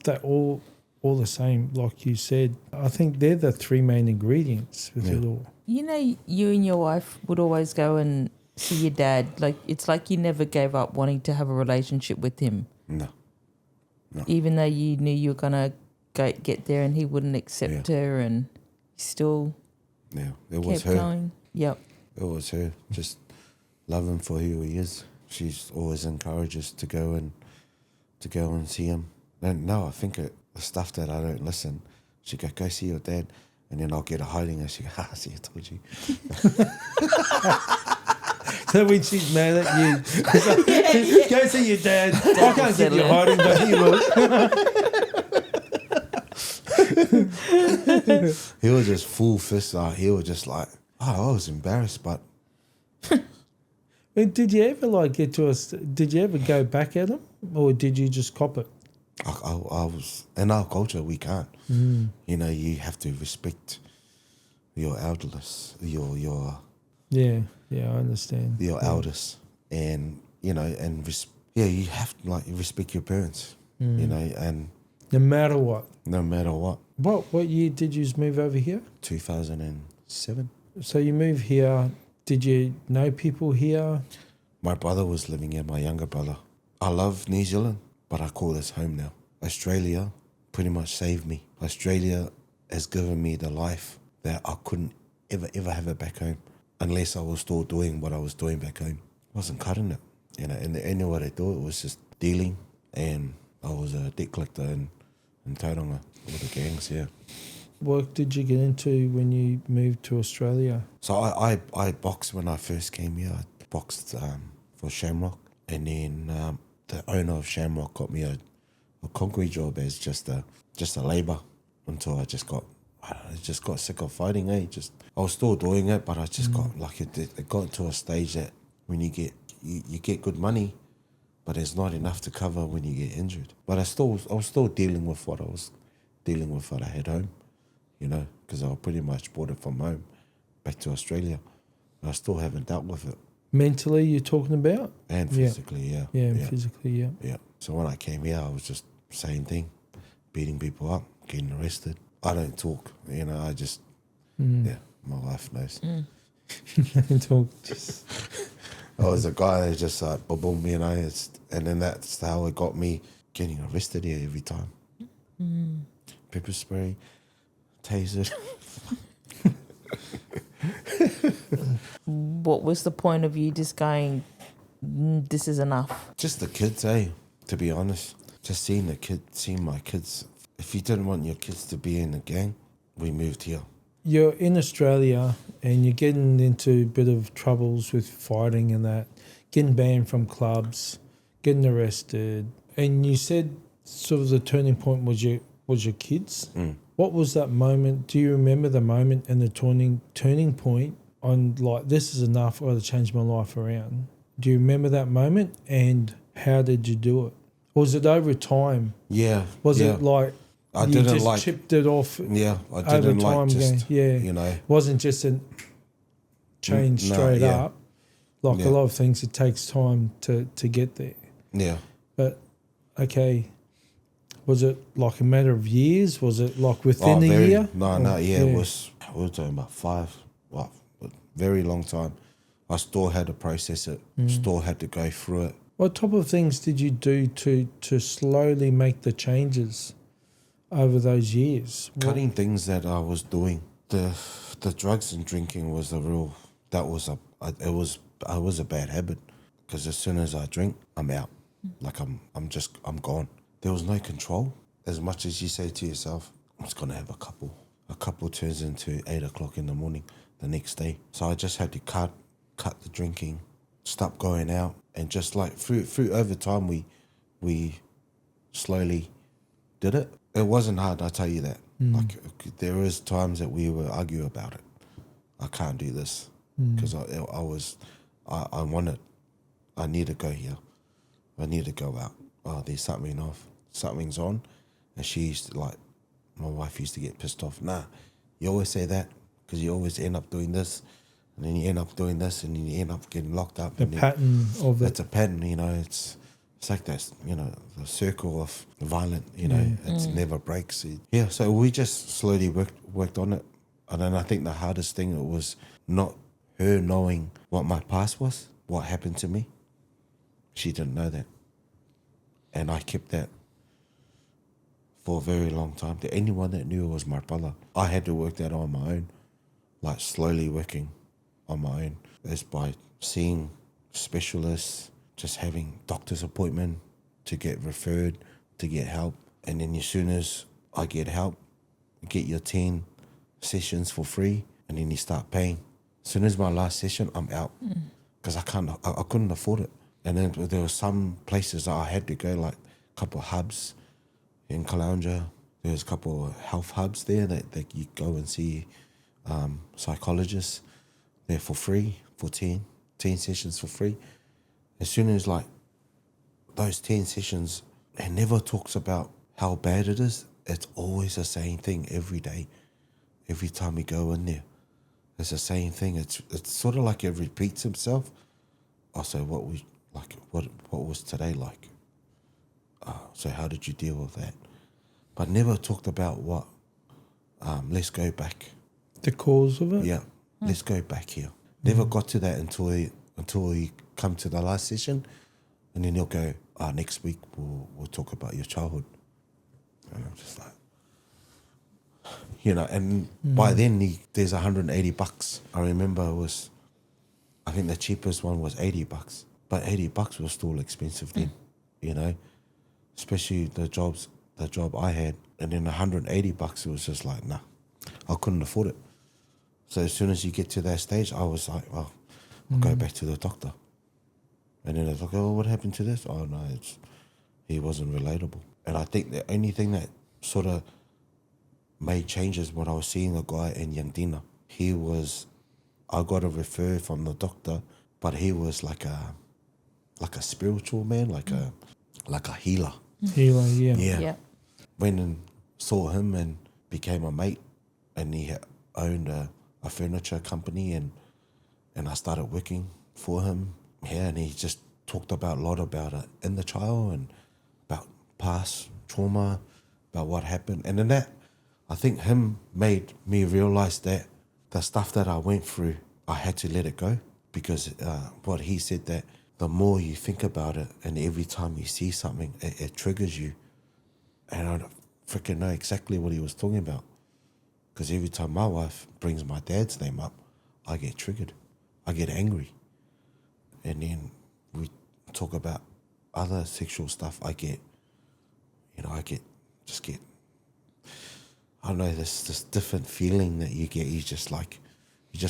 They're all the same, like you said. I think they're the three main ingredients with it all. You know, you and your wife would always go and see your dad. Like, it's like you never gave up wanting to have a relationship with him. No. Even though you knew you were going to get there and he wouldn't accept her, and still was her. going. Yep. It was her. Just love him for who he is. She's always encouraged us to go and see him. And no, I think the stuff that I don't listen, she go see your dad, and then I'll get a hiding and she go, see, I told you. So when she's mad at you, it's like, go see your dad. I can't get you hiding, but he will. He was just full fist out. He was just like, I was embarrassed, but... Did you ever get to us? Did you ever go back at him, or did you just cop it? I was, in our culture, we can't. You know, you have to respect your elders, your Yeah, I understand. your elders, and you know, and you have to respect your parents. You know, and no matter what. What year did you move over here? 2007. So you moved here. Did you know people here? My brother was living here, my younger brother. I love New Zealand, but I call this home now. Australia pretty much saved me. Australia has given me the life that I couldn't ever have it back home unless I was still doing what I was doing back home. I wasn't cutting it. You know, and the only way I do it was just dealing, and I was a debt collector in Tauranga with the gangs, What did you get into when you moved to Australia? So I boxed when I first came here. I boxed for Shamrock, and then the owner of Shamrock got me a concrete job as just a labour until I just got sick of fighting. I was still doing it, but I just got it got to a stage that when you get good money, but it's not enough to cover when you get injured. But I was still dealing with what I was dealing with what I had home. You know, because I pretty much brought it from home back to Australia. And I still haven't dealt with it. Mentally, you're talking about? And physically, yeah. Physically, yeah. Yeah. So when I came here, I was just same thing, beating people up, getting arrested. I don't talk, you know, I just, my wife knows. Don't talk. I was a guy that just like, boom, you know, and then that's how it got me getting arrested here every time. Pepper spray. Tasered. What was the point of you just going, this is enough? Just the kids, to be honest. Just seeing my kids. If you didn't want your kids to be in a gang, we moved here. You're in Australia and you're getting into a bit of troubles with fighting and that, getting banned from clubs, getting arrested. And you said sort of the turning point was your kids. What was that moment? Do you remember the moment and the turning point on this is enough, I got to change my life around? Do you remember that moment, and how did you do it? Was it over time? Yeah. Was it like I you didn't just chipped it off? Yeah, I over didn't time just you know. It wasn't just a change straight up. A lot of things, it takes time to get there. Yeah. But okay. Was it like a matter of years? Was it like within a year? No, it was, we were talking about 5, a very long time. I still had to process it, still had to go through it. What type of things did you do to slowly make the changes over those years? Cutting things that I was doing. The drugs and drinking was I was a bad habit, because as soon as I drink, I'm out. Like I'm gone. There was no control. As much as you say to yourself, I'm just going to have a couple. A couple turns into 8 o'clock in the morning the next day. So I just had to cut the drinking, stop going out, and just through over time we slowly did it. It wasn't hard, I tell you that. There is times that we would argue about it. I can't do this because I need to go here. I need to go out. Oh, there's something's on. And she's like, my wife used to get pissed off. Nah, you always say that because you always end up doing this, and then you end up doing this, and then you end up getting locked up. The pattern of it. It's a pattern, you know. It's like that, you know, the circle of violent, you know. It never breaks. Yeah, so we just slowly worked on it. And then I think the hardest thing was not her knowing what my past was, what happened to me. She didn't know that. And I kept that for a very long time. The only one that knew was my brother. I had to work that on my own, like slowly working on my own. It's by seeing specialists, just having doctor's appointment to get referred, to get help. And then as soon as I get help, you get your 10 sessions for free, and then you start paying. As soon as my last session, I'm out because I couldn't afford it. And then there were some places that I had to go, like a couple of hubs in Caloundra. There's a couple of health hubs there that you go and see psychologists there for free, for 10 sessions for free. As soon as like those 10 sessions, it never talks about how bad it is. It's always the same thing every day. Every time we go in there, it's the same thing. It's sort of like it repeats itself. Also, what was today like? So how did you deal with that? But never talked about what. Let's go back. The cause of it. Yeah, let's go back here. Never got to that until you come to the last session, and then he'll go, next week we'll talk about your childhood. And I'm just like, you know, and by then there's $180. I remember I think the cheapest one was $80, but $80 was still expensive then, you know, especially the job I had. And then $180, it was just like, nah, I couldn't afford it. So as soon as you get to that stage, I was like, well, I'll go back to the doctor. And then it's like, oh, what happened to this? Oh, no, he wasn't relatable. And I think the only thing that sort of made changes when I was seeing a guy in Yandina. I got a refer from the doctor, but he was like a spiritual man, like a healer. Healer, yeah. Yeah. Went and saw him and became a mate, and he owned a furniture company, and I started working for him. Yeah, and he just talked a lot about it in the child and about past trauma, about what happened. And then that, I think him made me realize that the stuff that I went through, I had to let it go, because what he said, that the more you think about it and every time you see something, it triggers you. And I don't freaking know exactly what he was talking about, because every time my wife brings my dad's name up, I get triggered. I get angry. And then we talk about other sexual stuff. I don't know, this different feeling that you get. You just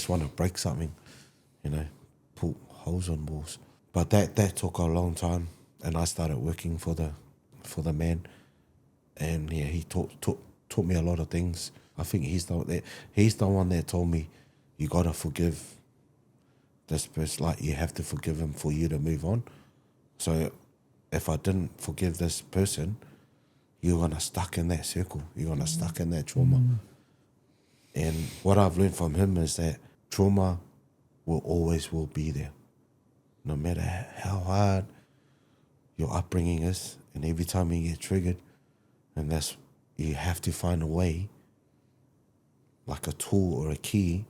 want to break something, you know, pull holes on walls. But that took a long time, and I started working for the man, and yeah, he taught me a lot of things. I think he's the one that told me, you gotta forgive this person. Like, you have to forgive him for you to move on. So if I didn't forgive this person, you're gonna stuck in that circle. You're gonna stuck in that trauma. And what I've learned from him is that trauma will be there, no matter how hard your upbringing is. And every time you get triggered, and you have to find a way, like a tool or a key,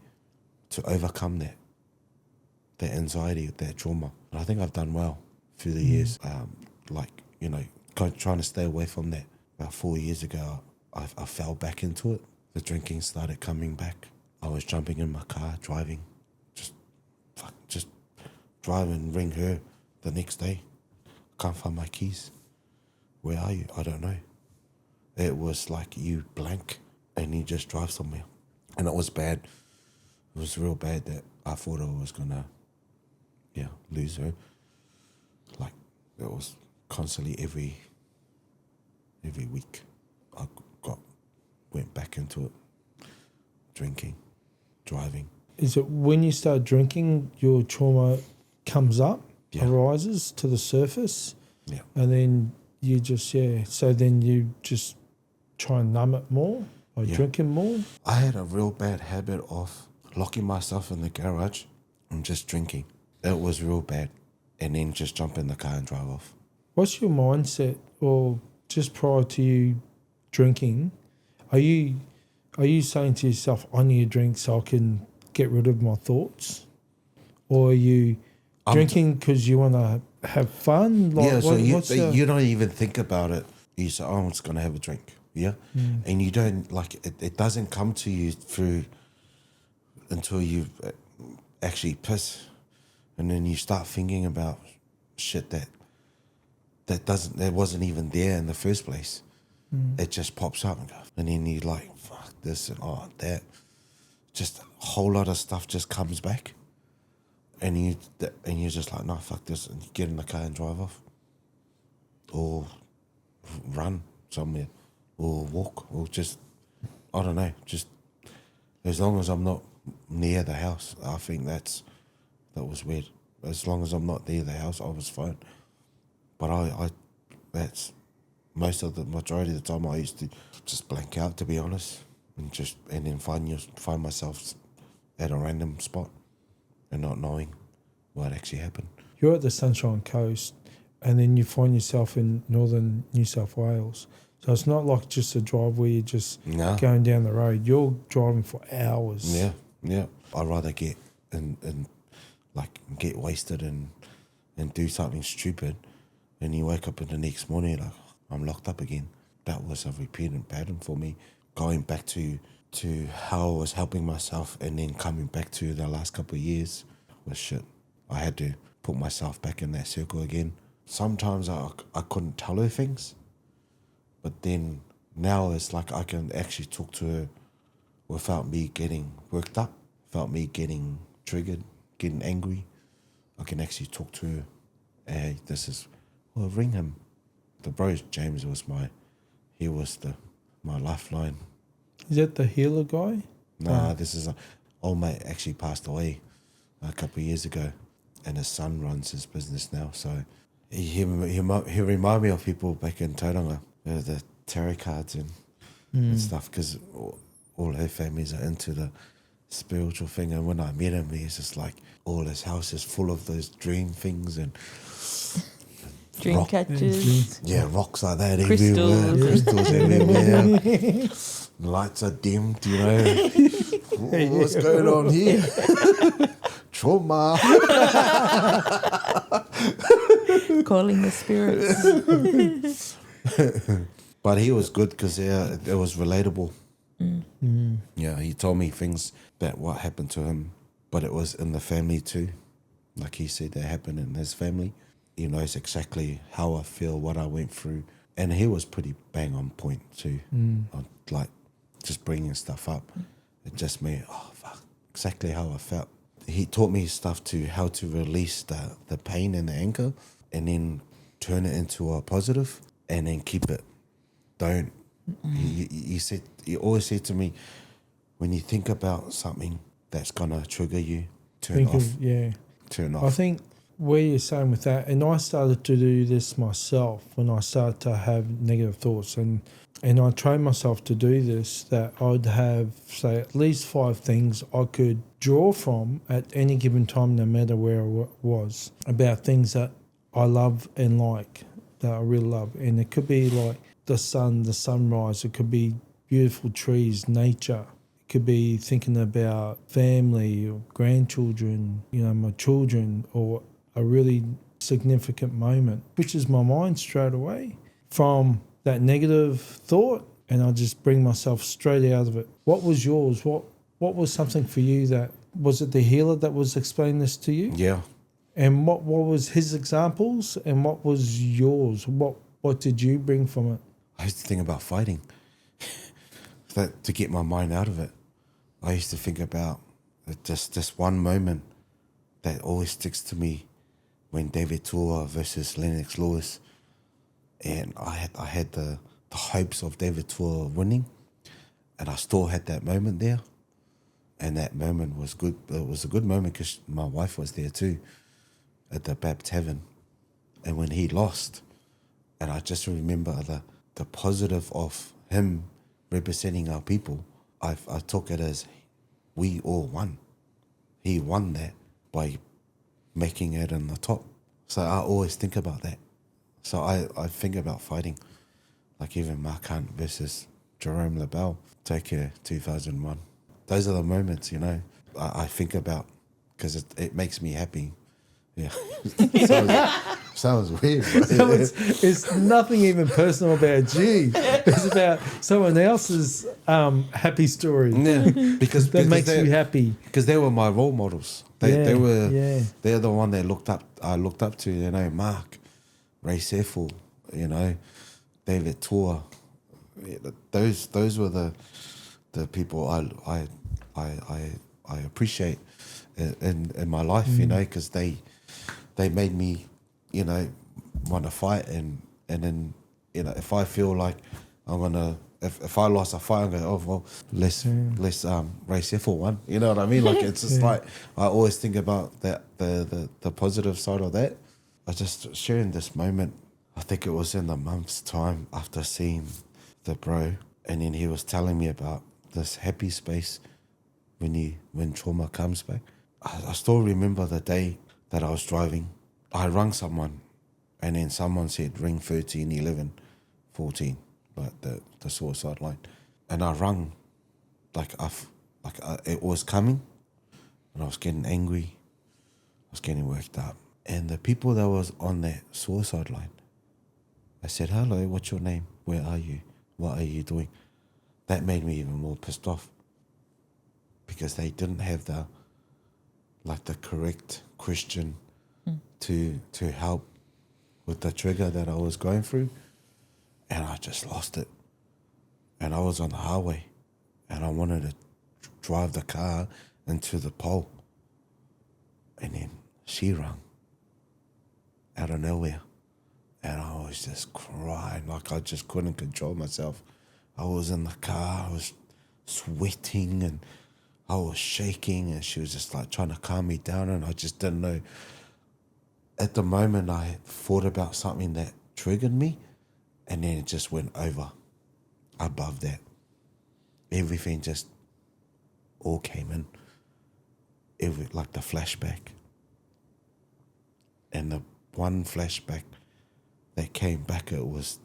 to overcome that anxiety, that trauma. And I think I've done well through the years. Trying to stay away from that. About 4 years ago, I fell back into it. The drinking started coming back. I was jumping in my car, driving, just drive and ring her the next day. Can't find my keys. Where are you? I don't know. It was like you blank and you just drive somewhere. And it was bad. It was real bad that I thought I was gonna, lose her. Like, it was constantly every week I went back into it. Drinking, driving. Is it when you start drinking, your trauma comes up, arises to the surface? Yeah. And then you just, so then you just try and numb it more by drinking more. I had a real bad habit of locking myself in the garage and just drinking. It was real bad. And then just jump in the car and drive off. What's your mindset, or just prior to you drinking, are you saying to yourself, I need a drink so I can get rid of my thoughts? Or are you drinking because you want to have fun? Like, so you don't even think about it. You say, I'm just going to have a drink. Yeah? And you don't, like, it doesn't come to you through until you actually piss. And then you start thinking about shit that wasn't even there in the first place. It just pops up and then you're like, fuck this and that. Just a whole lot of stuff just comes back. And you're just like, no, fuck this, and you get in the car and drive off. Or run somewhere. Or walk. Or just, I don't know, just as long as I'm not near the house, I think that was weird. As long as I'm not near the house, I was fine. But I that's the majority of the time I used to just blank out, to be honest, and then find myself at a random spot and not knowing what actually happened. You're at the Sunshine Coast, and then you find yourself in northern New South Wales. So it's not like just a drive where you're just going down the road. You're driving for hours. Yeah. I'd rather get and like get wasted and do something stupid, and you wake up in the next morning like, I'm locked up again. That was a repeating pattern for me. Going back to how I was helping myself, and then coming back to the last couple of years was shit. I had to put myself back in that circle again. Sometimes I couldn't tell her things, but then now it's like I can actually talk to her without me getting worked up, without me getting triggered, getting angry. I can actually talk to her. Hey, ring him. The bro James was my lifeline. Is that the healer guy? Nah, this is old mate actually passed away a couple of years ago, and his son runs his business now. So he remind me of people back in Tauranga, the tarot cards and stuff, because all her families are into the spiritual thing. And when I met him, he's just like, all his house is full of those dream things and dream catchers. Yeah, rocks like that Crystals. everywhere. Crystals everywhere. Lights are dimmed, you know. What's going on here? Trauma. Calling the spirits. But he was good because it was relatable. Yeah, he told me things that what happened to him, but it was in the family too. Like he said, that happened in his family. He knows exactly how I feel, what I went through. And he was pretty bang on point too. On, like, just bringing stuff up. It just made, fuck, exactly how I felt. He taught me stuff to how to release the pain and the anger, and then turn it into a positive, and then keep it. Don't. He always said to me, when you think about something that's gonna trigger you, turn off. Turn off. I think where you're saying with that, and I started to do this myself when I started to have negative thoughts, and I trained myself to do this, that I'd have, say, at least 5 things I could draw from at any given time, no matter where I was, about things that I love and like, that I really love. And it could be like the sun, the sunrise. It could be beautiful trees, nature. It could be thinking about family or grandchildren, my children, or a really significant moment, switches my mind straight away from that negative thought, and I just bring myself straight out of it. What was yours? What was something for you that, was it the healer that was explaining this to you? Yeah. And what was his examples, and what was yours? What did you bring from it? I used to think about fighting to get my mind out of it. I used to think about just this one moment that always sticks to me, when David Tua versus Lennox Lewis, and I had the hopes of David Tua winning, and I still had that moment there, and that moment was good. It was a good moment because my wife was there too, at the Bab Tavern, and when he lost, And I just remember the positive of him representing our people. I took it as we all won. He won that by making it in the top. So I always think about that. So I think about fighting, like even Mark Hunt versus Jerome LaBelle, Take Care 2001. Those are the moments, you know, I think about because it makes me happy. Yeah. Sounds weird. But So it's nothing even personal about you. It's about someone else's happy story. Yeah, because That makes you happy. Because they were my role models. They're the one that I looked up to. You know, Mark, Ray Seffel, you know, David Tua. Yeah, those were the people I appreciate in my life. You know, because they made me, you know, want to fight and then, you know, if I feel like I'm gonna if I lost a fight, I'm going, oh well, let's Ray Seffel one. You know what I mean? Like it's just like I always think about that the positive side of that. I just sharing this moment. I think it was in a month's time after seeing the bro, and then he was telling me about this happy space when trauma comes back. I still remember the day that I was driving. I rang someone, and then someone said ring 13, 11, 14, like the suicide line. And I rang, it was coming, and I was getting angry. I was getting worked up. And the people that was on that suicide line, I said, hello, what's your name? Where are you? What are you doing? That made me even more pissed off because they didn't have the correct question to help with the trigger that I was going through. And I just lost it. And I was on the highway and I wanted to drive the car into the pole. And then she rang out of nowhere. And I was just crying, like I just couldn't control myself. I was in the car, I was sweating and I was shaking, and she was just like trying to calm me down, and I just didn't know. At the moment, I thought about something that triggered me, and then it just went over, above that. Everything just all came in, like the flashback. And the one flashback that came back, it was,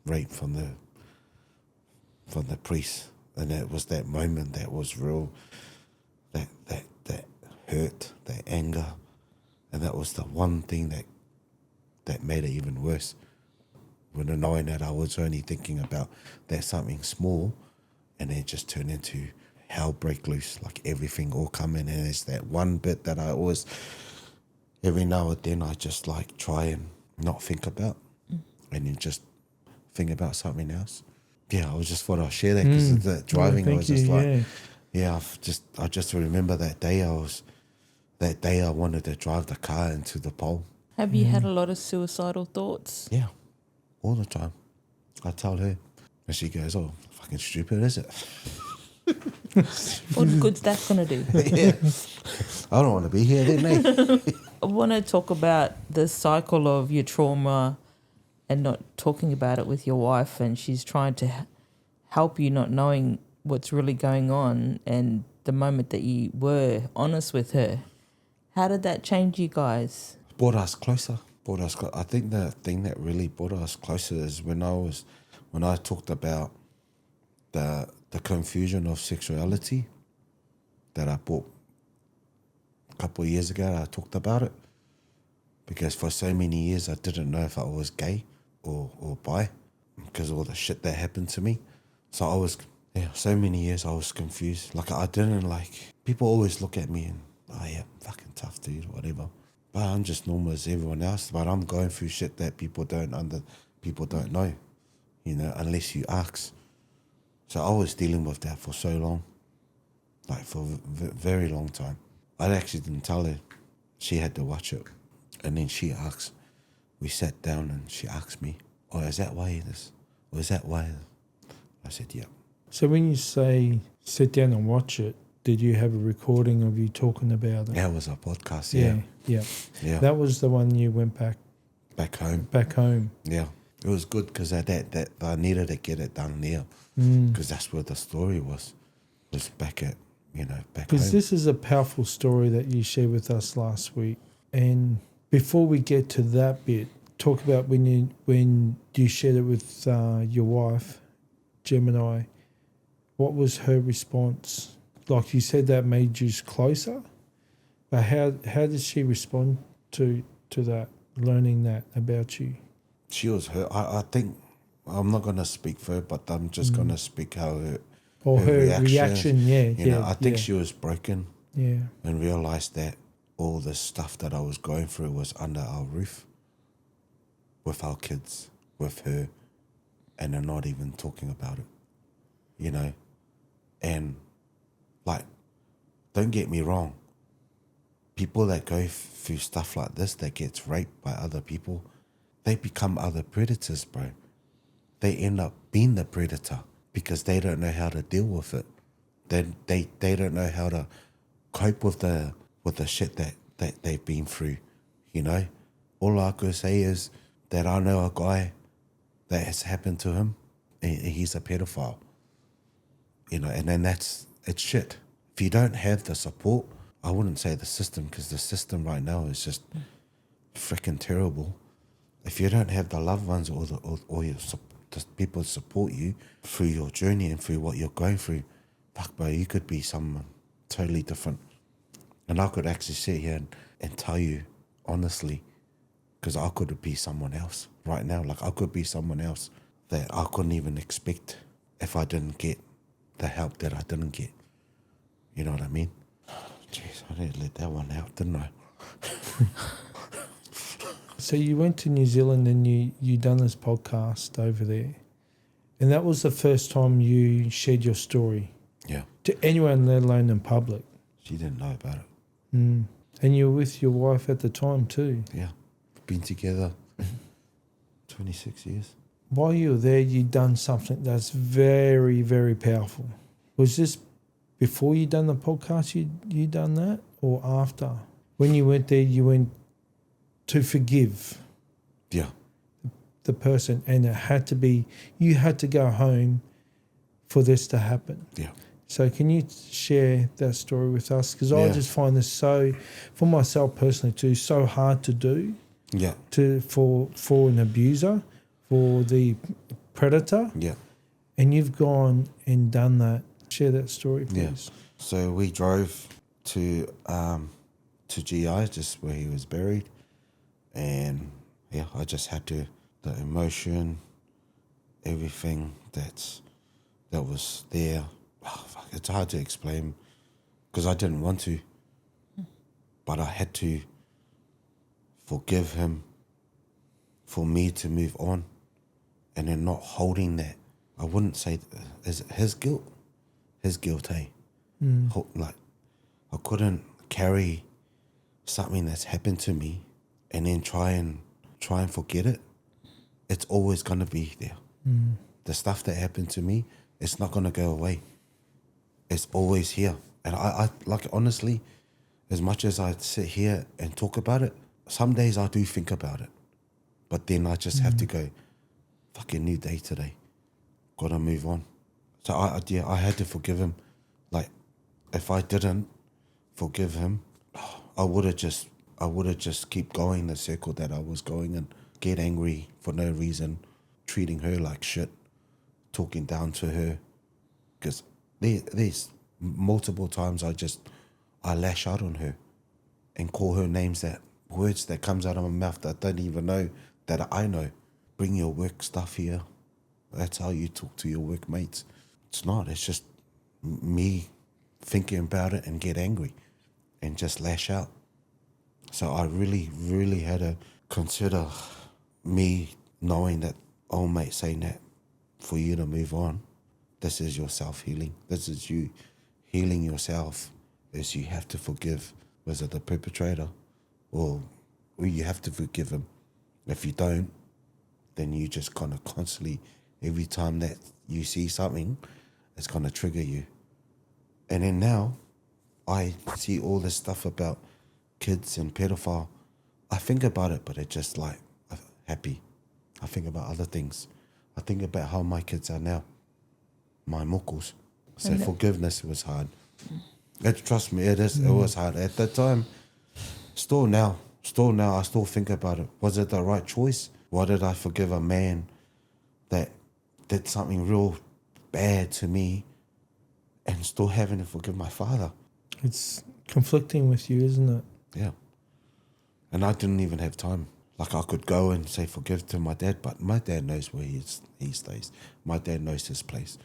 rape from the priest. And it was that moment that was real, that hurt, that anger. And that was the one thing that made it even worse. When knowing that I was only thinking about that something small, and it just turned into hell break loose, like everything all coming. And it's that one bit that I always, every now and then, I just like try and not think about, and then just think about something else. Yeah, I just thought I'd share that because that driving, I was just I just remember that day I wanted to drive the car into the pole. Have you had a lot of suicidal thoughts? Yeah, all the time. I tell her, and she goes, oh, fucking stupid, is it? What good's that going to do? Yeah, I don't want to be here then, mate. I want to talk about the cycle of your trauma and not talking about it with your wife, and she's trying to help you not knowing what's really going on, and the moment that you were honest with her. How did that change you guys? Brought us closer. I think the thing that really brought us closer is when I talked about the confusion of sexuality that I brought a couple of years ago. I talked about it because for so many years I didn't know if I was gay or bi because of all the shit that happened to me. So I was, so many years I was confused. Like I didn't people always look at me and, oh yeah, fucking tough dude or whatever. But I'm just normal as everyone else. But I'm going through shit that people don't know, unless you ask. So I was dealing with that for so long, like for a very long time. I actually didn't tell her. She had to watch it. And then she asked, we sat down and she asked me, oh, is that why this? Or is that why? I said, yeah. So when you say sit down and watch it, did you have a recording of you talking about it? Yeah, it was a podcast, yeah. Yeah. That was the one you went back home. Back home. Yeah. It was good because that I needed to get it done there Mm. because that's where the story was back at, back Because home. this is a powerful story that you shared with us last week. And before we get to that bit, talk about when you shared it with your wife, Gemini. What was her response? Like you said, that made you closer. But how did she respond to that, learning that about you? She was hurt. I think I'm not gonna speak for her, but I'm just gonna speak how her Or her reaction, I think she was broken yeah. and realized that all the stuff that I was going through was under our roof, with our kids, with her, and they're not even talking about it, and like, don't get me wrong. People that go through stuff like this, that gets raped by other people, they become other predators, bro. They end up being the predator because they don't know how to deal with it. They don't know how to cope with the shit that they've been through, All I could say is that I know a guy that has happened to him, and he's a pedophile, and then it's shit. If you don't have the support, I wouldn't say the system, because the system right now is just freaking terrible. If you don't have the loved ones or the people to support you through your journey and through what you're going through, fuck, bro, you could be someone totally different. And I could actually sit here and tell you honestly, because I could be someone else right now. Like, I could be someone else that I couldn't even expect if I didn't get the help that I didn't get. You know what I mean? Jeez, I didn't let that one out, didn't I? So you went to New Zealand and you done this podcast over there. And that was the first time you shared your story Yeah. to anyone, let alone in public. She didn't know about it. Mm. And you were with your wife at the time too. Yeah. Been together 26 years. While you were there, you done something that's very, very powerful. Was this before you done the podcast, you done that, or after? When you went there, you went to forgive Yeah. the person, and it had to be, you had to go home for this to happen. Yeah. So can you share that story with us? Because I Yeah. just find this so, for myself personally too, so hard to do Yeah. for an abuser, for the predator. Yeah. And you've gone and done that. Share that story, please. Yeah. So we drove to GI, just where he was buried, and yeah, I just had to, the emotion, everything that was there. Oh, fuck, it's hard to explain because I didn't want to, but I had to forgive him for me to move on, and then not holding that. I wouldn't say is it his guilt. His guilt, hey? Like, I couldn't carry something that's happened to me and then try and forget it. It's always going to be there. The stuff that happened to me, it's not going to go away. It's always here. And I like, honestly, as much as I sit here and talk about it, some days I do think about it. But then I just have to go, fucking new day today. Gotta move on. So I had to forgive him. Like, if I didn't forgive him, I would have just keep going the circle that I was going and get angry for no reason, treating her like shit, talking down to her. Because there's multiple times I lash out on her and call her names, that words that comes out of my mouth that I don't even know that I know. Bring your work stuff here. That's how you talk to your workmates. It's not. It's just me thinking about it and get angry and just lash out. So I really, really had to consider me knowing that old mate saying that for you to move on, this is your self-healing. This is you healing yourself, is you have to forgive, was it the perpetrator, or you have to forgive him. If you don't, then you just kind of constantly, every time that you see something, it's going to trigger you. And then now, I see all this stuff about kids and pedophile. I think about it, but it's just like happy. I think about other things. I think about how my kids are now, my mokos. So forgiveness was hard. Trust me, it is. It was hard at that time. Still now, I still think about it. Was it the right choice? Why did I forgive a man that did something real bad to me, and still having to forgive my father? It's conflicting with you, isn't it? Yeah. And I didn't even have time. Like, I could go and say forgive to my dad, but my dad knows where he stays. My dad knows his place.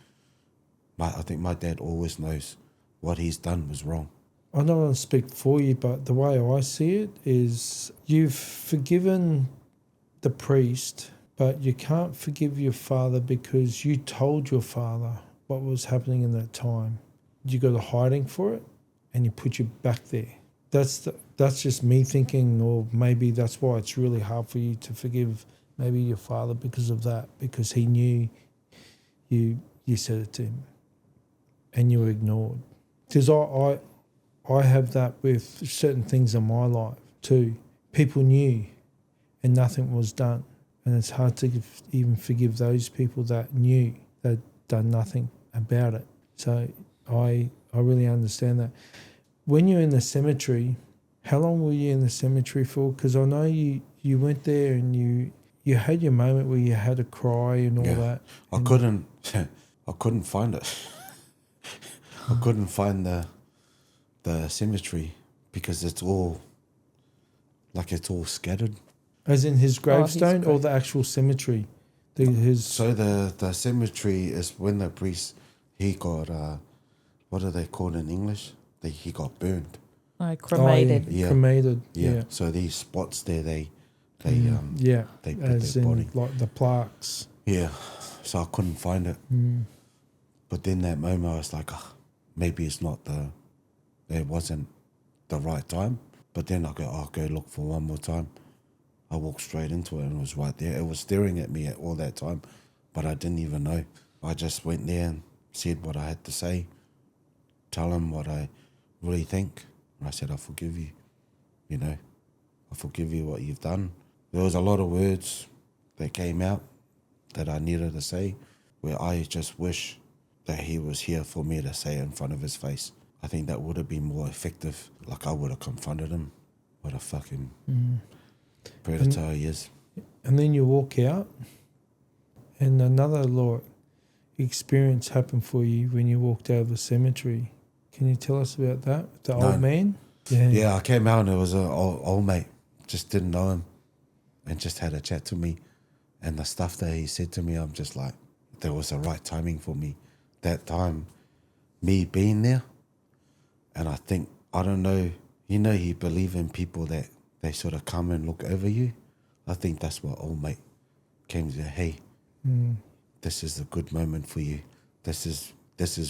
I think my dad always knows what he's done was wrong. I don't want to speak for you, but the way I see it is you've forgiven the priest, but you can't forgive your father because you told your father what was happening in that time. You got a hiding for it, and you put you back there. That's just me thinking, or maybe that's why it's really hard for you to forgive maybe your father because of that, because he knew you said it to him and you were ignored. Because I have that with certain things in my life too. People knew and nothing was done, and it's hard to even forgive those people that knew that done nothing about it. So I really understand that. When you're in the cemetery, how long were you in the cemetery for? Because I know you went there and you had your moment where you had to cry and all that. I couldn't find it. I couldn't find the cemetery because it's all scattered. As in his gravestone or the actual cemetery? So the cemetery is when the priest, he got, what are they called in English? He got burned. Cremated. Cremated. Yeah. So these spots there, they put as their in body. like the plaques. Yeah. So I couldn't find it. But then that moment I was like, maybe it wasn't the right time. But then I'll go look for one more time. I walked straight into it and it was right there. It was staring at me all that time, but I didn't even know. I just went there and said what I had to say, tell him what I really think. And I said, I forgive you, I forgive you what you've done. There was a lot of words that came out that I needed to say, where I just wish that he was here for me to say it in front of his face. I think that would have been more effective. Like, I would have confronted him. What a fucking predator he is. And then you walk out, and another experience happened for you when you walked out of the cemetery. Can you tell us about that? The old man? Yeah, I came out and it was an old mate. Just didn't know him and just had a chat to me. And the stuff that he said to me, I'm just like, there was the right timing for me. That time, me being there. And I think, I don't know, you believe in people that they sort of come and look over you. I think that's what old mate came to, hey, this is a good moment for you. This is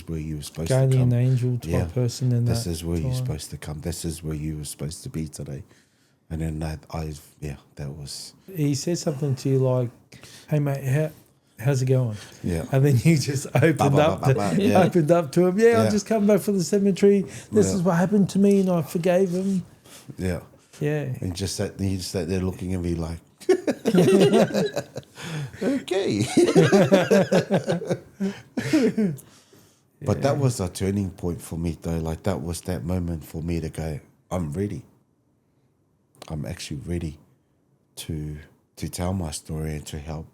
where you were supposed to come. Guardian angel type person in this that is where time. you're supposed to come. This is where you were supposed to be today. And then that was... He said something to you like, hey mate, how's it going? Yeah. And then you just opened up to him. Yeah, I've just come back from the cemetery. This is what happened to me and I forgave him. Yeah. Yeah. And he just sat there looking at me like, okay. But that was a turning point for me though. Like, that was that moment for me to go, I'm ready. I'm actually ready to tell my story and to help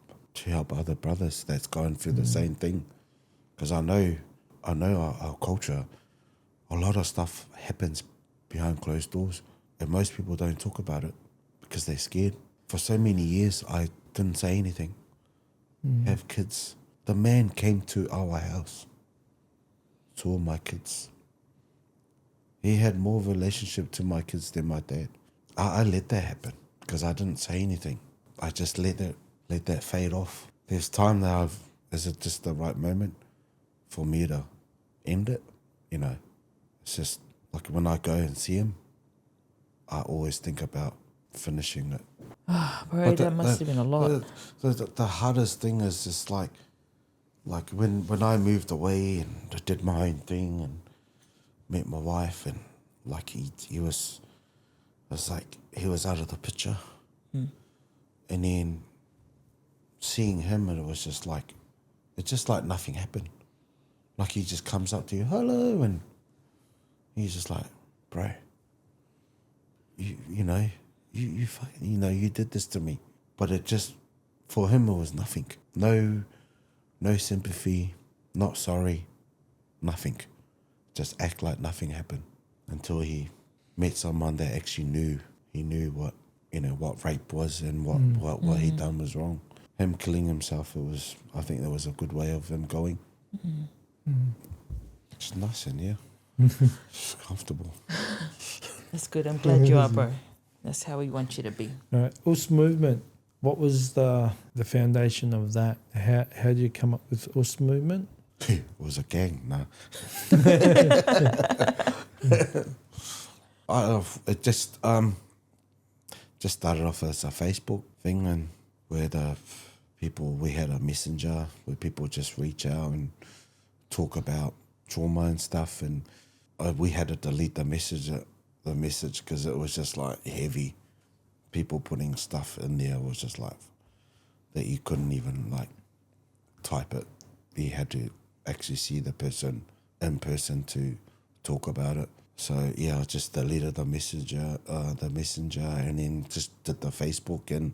other brothers that's going through the same thing. Because I know our culture, a lot of stuff happens behind closed doors and most people don't talk about it because they're scared. For so many years, I didn't say anything. Have kids. The man came to our house, to all my kids. He had more relationship to my kids than my dad. I let that happen because I didn't say anything. I just let that fade off. There's time that is it just the right moment for me to end it? It's just like when I go and see him, I always think about finishing it. Bro, that must have been a lot. The hardest thing is just like when I moved away and I did my own thing and met my wife and like he was out of the picture. And then seeing him, and it's just like nothing happened. Like he just comes up to you, hello, and he's just like, bro, you know, you fucking, you know, you did this to me. But it just, for him, it was nothing. No sympathy, not sorry, nothing. Just act like nothing happened until he met someone that actually knew. He knew what, you know, what rape was and what he'd done was wrong. Him killing himself, I think that was a good way of him going. It's nice and it's comfortable. That's good. I'm glad you are, bro. That's how we want you to be. All right. US Movement. What was the foundation of that? How did you come up with US Movement? It was a gang, no. It just started off as a Facebook thing, and where we had a messenger where people just reach out and talk about trauma and stuff, and we had to delete the message because it was just like heavy. People putting stuff in there was just like that you couldn't even like type it. You had to actually see the person in person to talk about it. So yeah, I just deleted the messenger, and then just did the Facebook, and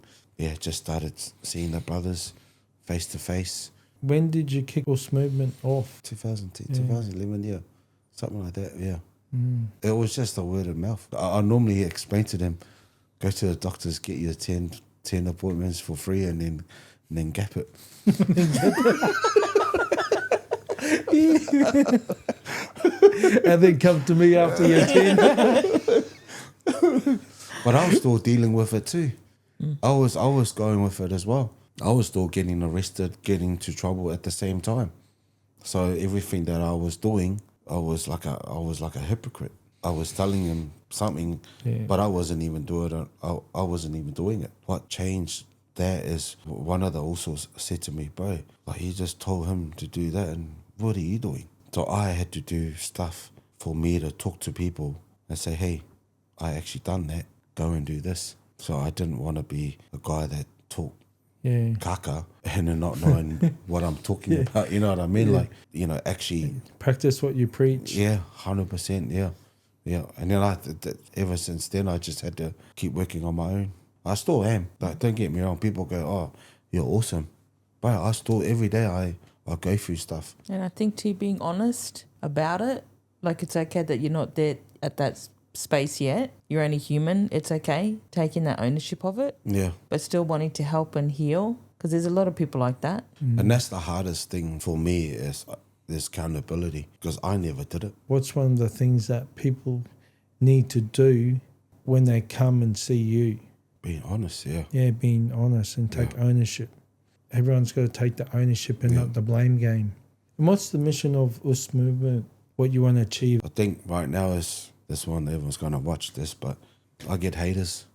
just started seeing the brothers face to face. When did you kick US Movement off? 2011, something like that. Yeah, It was just a word of mouth. I normally explain to them, go to the doctors, get you 10 appointments for free, and then gap it. And then come to me after your 10. But I was still dealing with it too. I was going with it as well. I was still getting arrested, getting into trouble at the same time. So everything that I was doing, I was like a hypocrite. I was telling him something, but I wasn't even doing it. I wasn't even doing it. What changed that is one of the also said to me, bro, like he just told him to do that, and what are you doing? So I had to do stuff for me to talk to people and say, hey, I actually done that. Go and do this. So I didn't want to be a guy that talked kaka and then not knowing what I'm talking about. You know what I mean? Like, you know, actually practice what you preach. Yeah, 100%. Yeah. And then ever since then, I just had to keep working on my own. I still am. Like, don't get me wrong. People go, oh, you're awesome. But I still, every day I go through stuff. And I think too, being honest about it, like it's okay that you're not there at that space yet. You're only human. It's okay taking that ownership of it. Yeah. But still wanting to help and heal, because there's a lot of people like that. And that's the hardest thing for me is this accountability, because I never did it. What's one of the things that people need to do when they come and see you? Being honest, Yeah, being honest and take ownership. Everyone's got to take the ownership and not the blame game. And what's the mission of US Movement? What you want to achieve? I think right now is this one, everyone's going to watch this, but I get haters.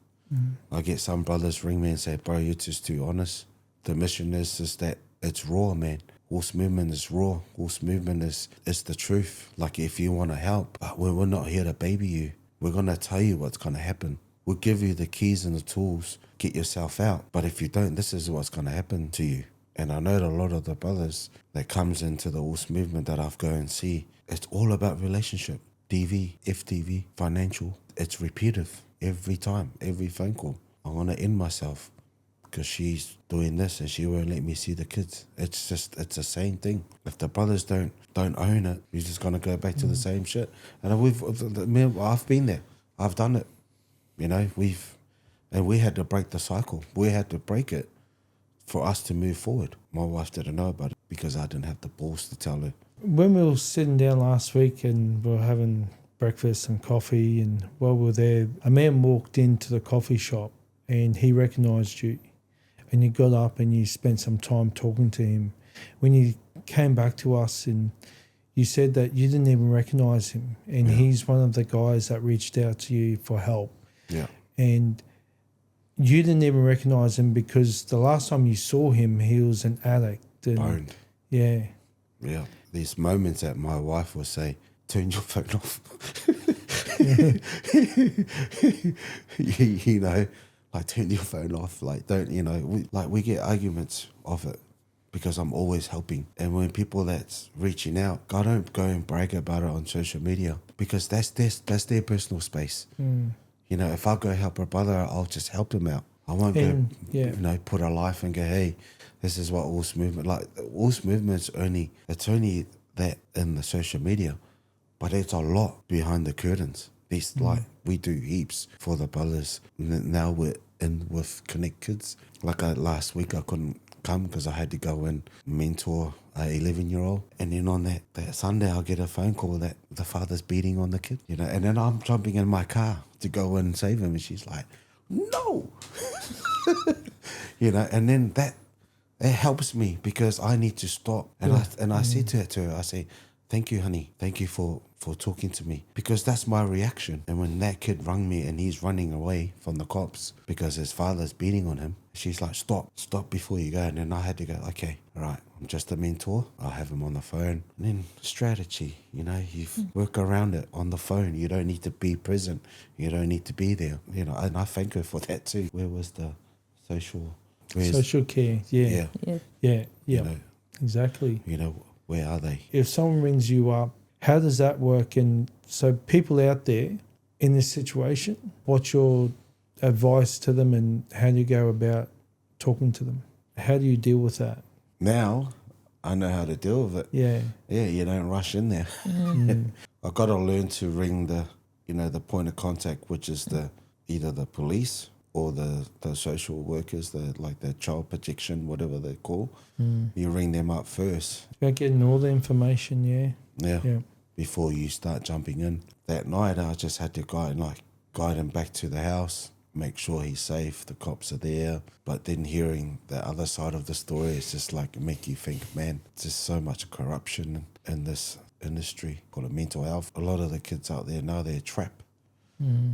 I get some brothers ring me and say, bro, you're just too honest. The mission is that it's raw, man. US Movement is raw. US Movement is the truth. Like, if you want to help, but we're not here to baby you. We're going to tell you what's going to happen. We'll give you the keys and the tools. Get yourself out. But if you don't, this is what's going to happen to you. And I know that a lot of the brothers that comes into the US Movement that I've go and see, it's all about relationship. DV, FTV, financial. It's repetitive every time, every phone call. I want to end myself because she's doing this and she won't let me see the kids. It's the same thing. If the brothers don't own it, you're just going to go back to the same shit. And I've been there. I've done it. You know, we had to break the cycle. We had to break it for us to move forward. My wife didn't know about it because I didn't have the balls to tell her. When we were sitting down last week and we were having breakfast and coffee, and while we were there, a man walked into the coffee shop and he recognised you, and you got up and you spent some time talking to him. When you came back to us and you said that you didn't even recognise him, and he's one of the guys that reached out to you for help. Yeah. And you didn't even recognise him because the last time you saw him, he was an addict. Boned. Yeah. Yeah. These moments that my wife will say, turn your phone off. You know, Like, turn your phone off. Like, don't, we get arguments of it because I'm always helping. And when people that's reaching out, I don't go and brag about it on social media because that's their personal space. If I go help a brother, I'll just help him out. I won't put a life and go, hey, this is what Ulst Movement, like Ulst Movement's only that in the social media, but it's a lot behind the curtains. There's like, we do heaps for the brothers. Now we're in with Connect Kids. Like last week I couldn't come because I had to go and mentor a 11-year-old. And then on that Sunday I'll get a phone call that the father's beating on the kid, and then I'm jumping in my car to go and save him. And she's like, no, and then that helps me because I need to stop. And I said to her, I say, thank you, honey. Thank you for talking to me because that's my reaction. And when that kid rang me and he's running away from the cops because his father's beating on him, she's like, stop before you go. And then I had to go, okay, all right, I'm just a mentor. I'll have him on the phone. And then strategy, you work around it on the phone. You don't need to be present. You don't need to be there. And I thank her for that too. Where was the social care? Yeah. Exactly. Where are they? If someone rings you up, how does that work? And so people out there in this situation, what's your advice to them and how do you go about talking to them? How do you deal with that? Now I know how to deal with it. Yeah. Yeah, you don't rush in there. I've got to learn to ring the point of contact, which is either the police or the social workers, the child protection, whatever they call. You ring them up first. About getting all the information, Yeah. Before you start jumping in. That night I just had to guide him back to the house, make sure he's safe, the cops are there. But then hearing the other side of the story, it's just like make you think, man, there's just so much corruption in this industry called mental health. A lot of the kids out there now, they're trapped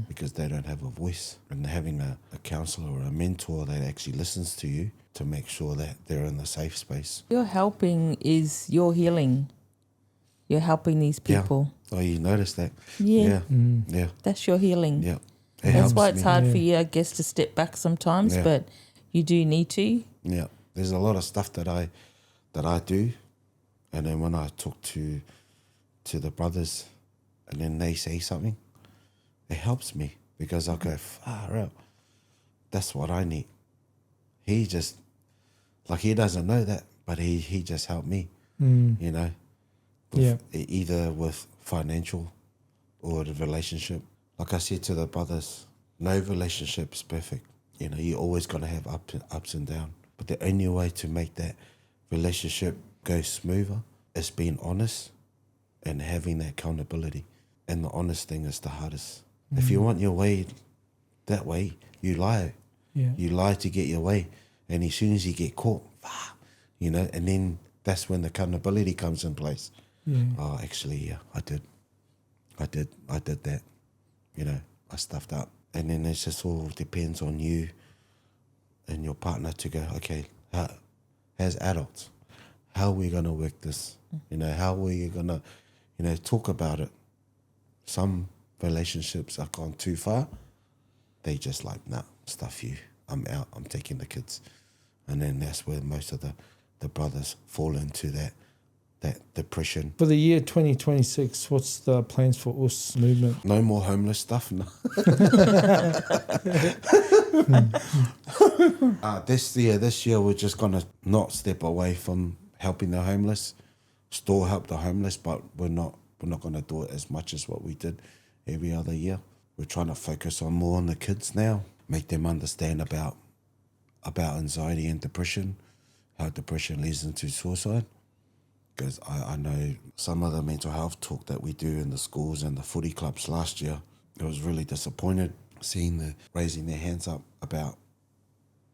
because they don't have a voice. And having a counsellor or a mentor that actually listens to you to make sure that they're in the safe space. Your helping is your healing. You're helping these people. Yeah. Oh, you noticed that? Yeah. Yeah. That's your healing. Yeah. That's why it's hard for you, I guess, to step back sometimes, but you do need to. Yeah. There's a lot of stuff that I do, and then when I talk to the brothers and then they say something, it helps me because I go, far out. That's what I need. He just, he doesn't know that, but he just helped me, either with financial or the relationship. Like I said to the brothers, no relationship is perfect. You're always going to have ups and downs. But the only way to make that relationship go smoother is being honest and having that accountability. And the honest thing is the hardest. If you want your way that way, you lie. Yeah. You lie to get your way. And as soon as you get caught, and then that's when the accountability comes in place. Yeah. Oh, actually, yeah, I did that. I stuffed up. And then it just all depends on you and your partner to go, okay, as adults, how are we going to work this? How are we going to, talk about it? Some relationships are gone too far. They just like, nah, stuff you. I'm out. I'm taking the kids. And then that's where most of the brothers fall into that depression. For the year 2026, what's the plans for Ulst Movement? No more homeless stuff. No. This year we're just gonna not step away from helping the homeless. Still help the homeless, but we're not gonna do it as much as what we did every other year. We're trying to focus more on the kids now, make them understand about anxiety and depression, how depression leads into suicide. Because I know some of the mental health talk that we do in the schools and the footy clubs last year, I was really disappointed seeing raising their hands up about,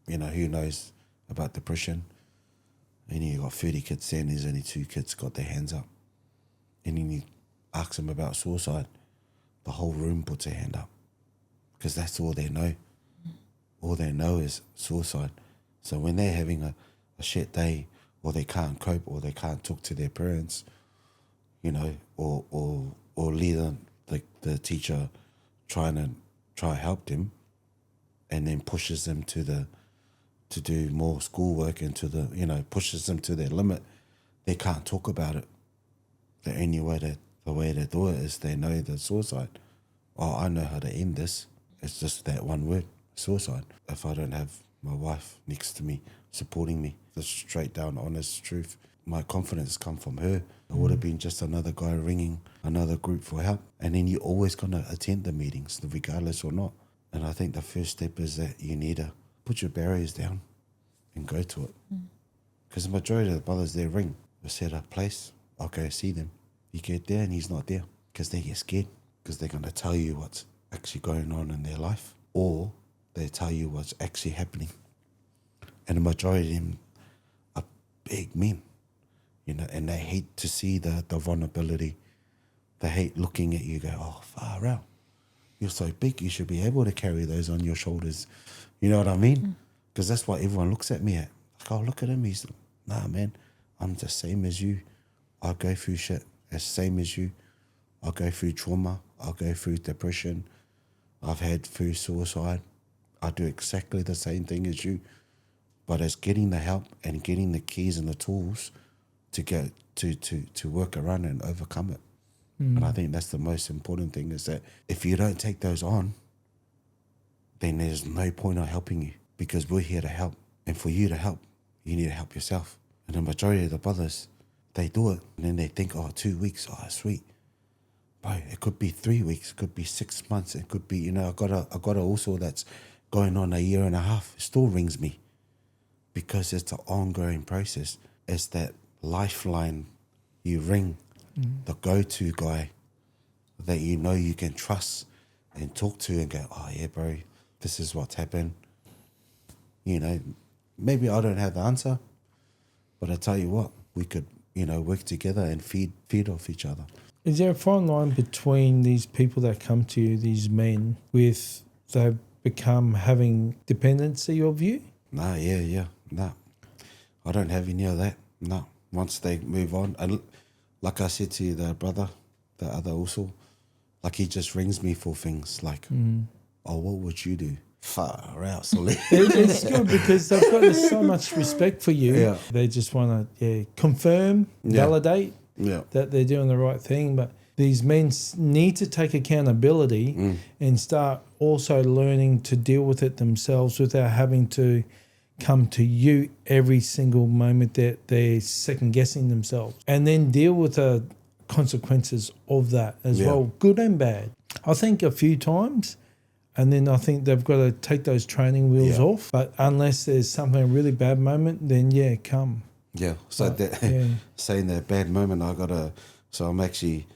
who knows about depression. And you got 30 kids saying there's only 2 kids got their hands up. And then you ask them about suicide, the whole room puts their hand up. Because that's all they know. All they know is suicide. So when they're having a shit day, or they can't cope, or they can't talk to their parents, or lead the teacher try help them, and then pushes them to do more schoolwork and pushes them to their limit, they can't talk about it. The only way they do it is they know the suicide. Oh, I know how to end this. It's just that one word, suicide. If I don't have my wife next to me, supporting me, the straight down honest truth, my confidence come from her. It would have been just another guy ringing another group for help. And then you're always going to attend the meetings, regardless or not. And I think the first step is that you need to put your barriers down and go to it. Because the majority of the brothers, they ring. They set a place, I'll go see them. You get there and he's not there because they get scared, because they're going to tell you what's actually going on in their life, or they tell you what's actually happening. And the majority of them are big men, and they hate to see the vulnerability. They hate looking at you, go, oh, far out. You're so big, you should be able to carry those on your shoulders. You know what I mean? Because that's what everyone looks at me at. Like, oh, look at him. He's, nah, man, I'm the same as you. I go through shit as same as you. I go through trauma. I go through depression. I've had through suicide. I do exactly the same thing as you. But it's getting the help and getting the keys and the tools to get to work around and overcome it. And I think that's the most important thing, is that if you don't take those on, then there's no point of helping you, because we're here to help. And for you to help, you need to help yourself. And the majority of the brothers, they do it, and then they think, oh, 2 weeks, oh, sweet. Bro, it could be 3 weeks, it could be 6 months, it could be, I got a also that's going on 1.5 years. It still rings me, because it's an ongoing process. It's that lifeline you ring, the go-to guy that you can trust and talk to and go, oh yeah, bro, this is what's happened. Maybe I don't have the answer, but I tell you what, we could, work together and feed off each other. Is there a fine line between these people that come to you, these men, with they become having dependency of you? No, yeah. No. I don't have any of that. No. Once they move on, and like I said to you, the brother, the other also, like he just rings me for things like, oh, what would you do? Far out, Sully. It's good, because they've got so much respect for you. Yeah. They just want to confirm, validate that they're doing the right thing. But these men need to take accountability and start also learning to deal with it themselves without having to come to you every single moment that they're second guessing themselves, and then deal with the consequences of that as well, good and bad. I think a few times, and then I think they've got to take those training wheels off. But unless there's something, a really bad moment, then come. Yeah. So saying that bad moment, so I'm actually,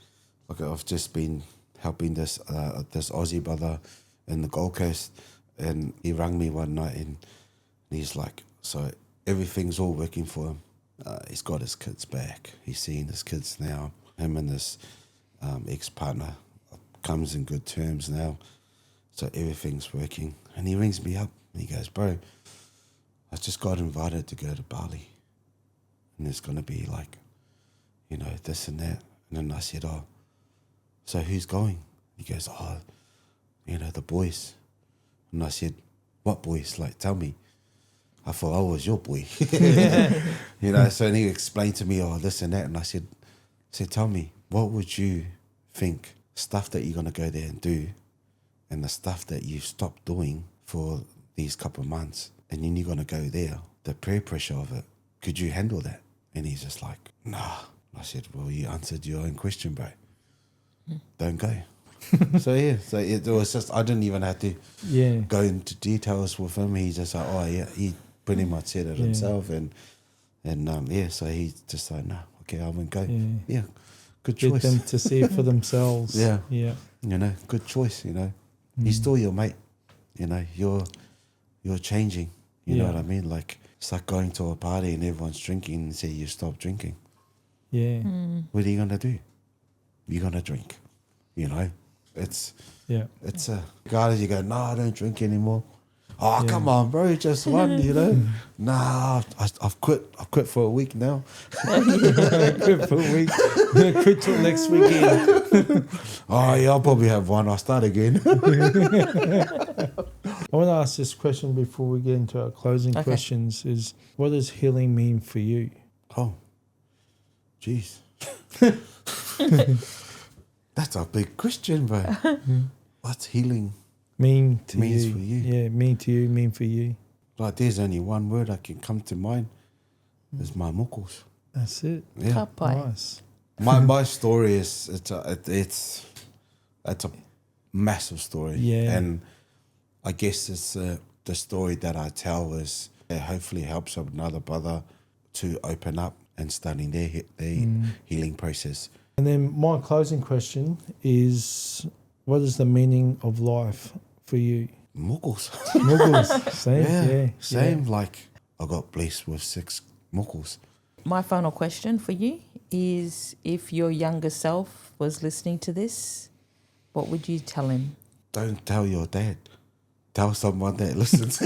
I've just been helping this Aussie brother in the Gold Coast, and he rang me one night and he's like, so everything's all working for him. He's got his kids back. He's seeing his kids now. Him and his ex-partner comes in good terms now. So everything's working. And he rings me up and he goes, bro, I just got invited to go to Bali. And it's going to be like, this and that. And then I said, oh, so who's going? He goes, oh, the boys. And I said, what boys? Like, tell me. I thought I was your boy. So he explained to me, oh, this and that. And I said, tell me, what would you think, stuff that you're going to go there and do, and the stuff that you've stopped doing for these couple of months, and then you're going to go there, the peer pressure of it, could you handle that? And he's just like, nah. I said, well, you answered your own question, bro. Don't go. So it was just, I didn't even have to go into details with him. He just like, oh yeah, he pretty much said it himself, and so he just like, no, okay, I won't go. Yeah, good choice. Get them to see it for themselves. Yeah, yeah. Good choice. He's still your mate. You're changing. You know what I mean? Like, it's like going to a party and everyone's drinking and say you stop drinking. Yeah. What are you gonna do? You're gonna drink. It's a regardless. You go, no, I don't drink anymore. Oh, come on, bro, just one. Nah, I've quit. I've quit for a week now. Quit for a week. Quit till next weekend. Oh yeah, I'll probably have one. I'll start again. I want to ask this question before we get into our closing questions is, what does healing mean for you? Oh, jeez. That's a big question, bro. What's healing Mean to means you? for you? Yeah, mean to you, mean for you. Like, there's only one word I can come to mind. It's my mokos. That's it. Yeah. Ka pai. Nice. My story is it's a massive story. Yeah. And I guess it's the story that I tell is it hopefully helps another brother to open up and starting their healing process. And then my closing question is, what is the meaning of life for you? Mokos. Muggles. Same. Yeah. Same. Like, I got blessed with 6 mokos. My final question for you is, if your younger self was listening to this, what would you tell him? Don't tell your dad. Tell someone that listens.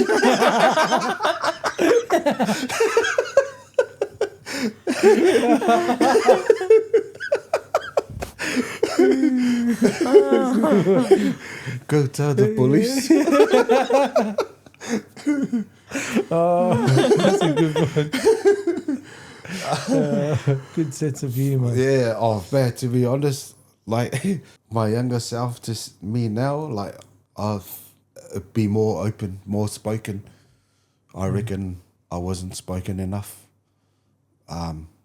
Go tell the police. Oh, that's a good one. Good sense of humour. Yeah, oh man, to be honest, like my younger self to me now, like I've be more open, more spoken. I reckon I wasn't spoken enough.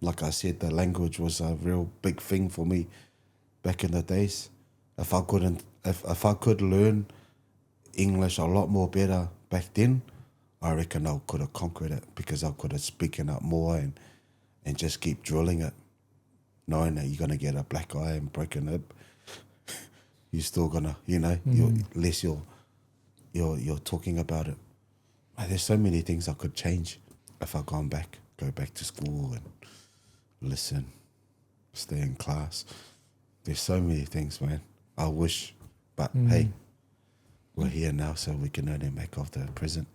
Like I said, the language was a real big thing for me back in the days. If I could learn English a lot more better back then, I reckon I could have conquered it, because I could have spoken up more and just keep drilling it, knowing that you're gonna get a black eye and broken hip. You're still gonna, unless you're talking about it. There's so many things I could change if I go back to school and listen, stay in class. There's so many things, man. I wish, but hey, we're here now, so we can only make of the present.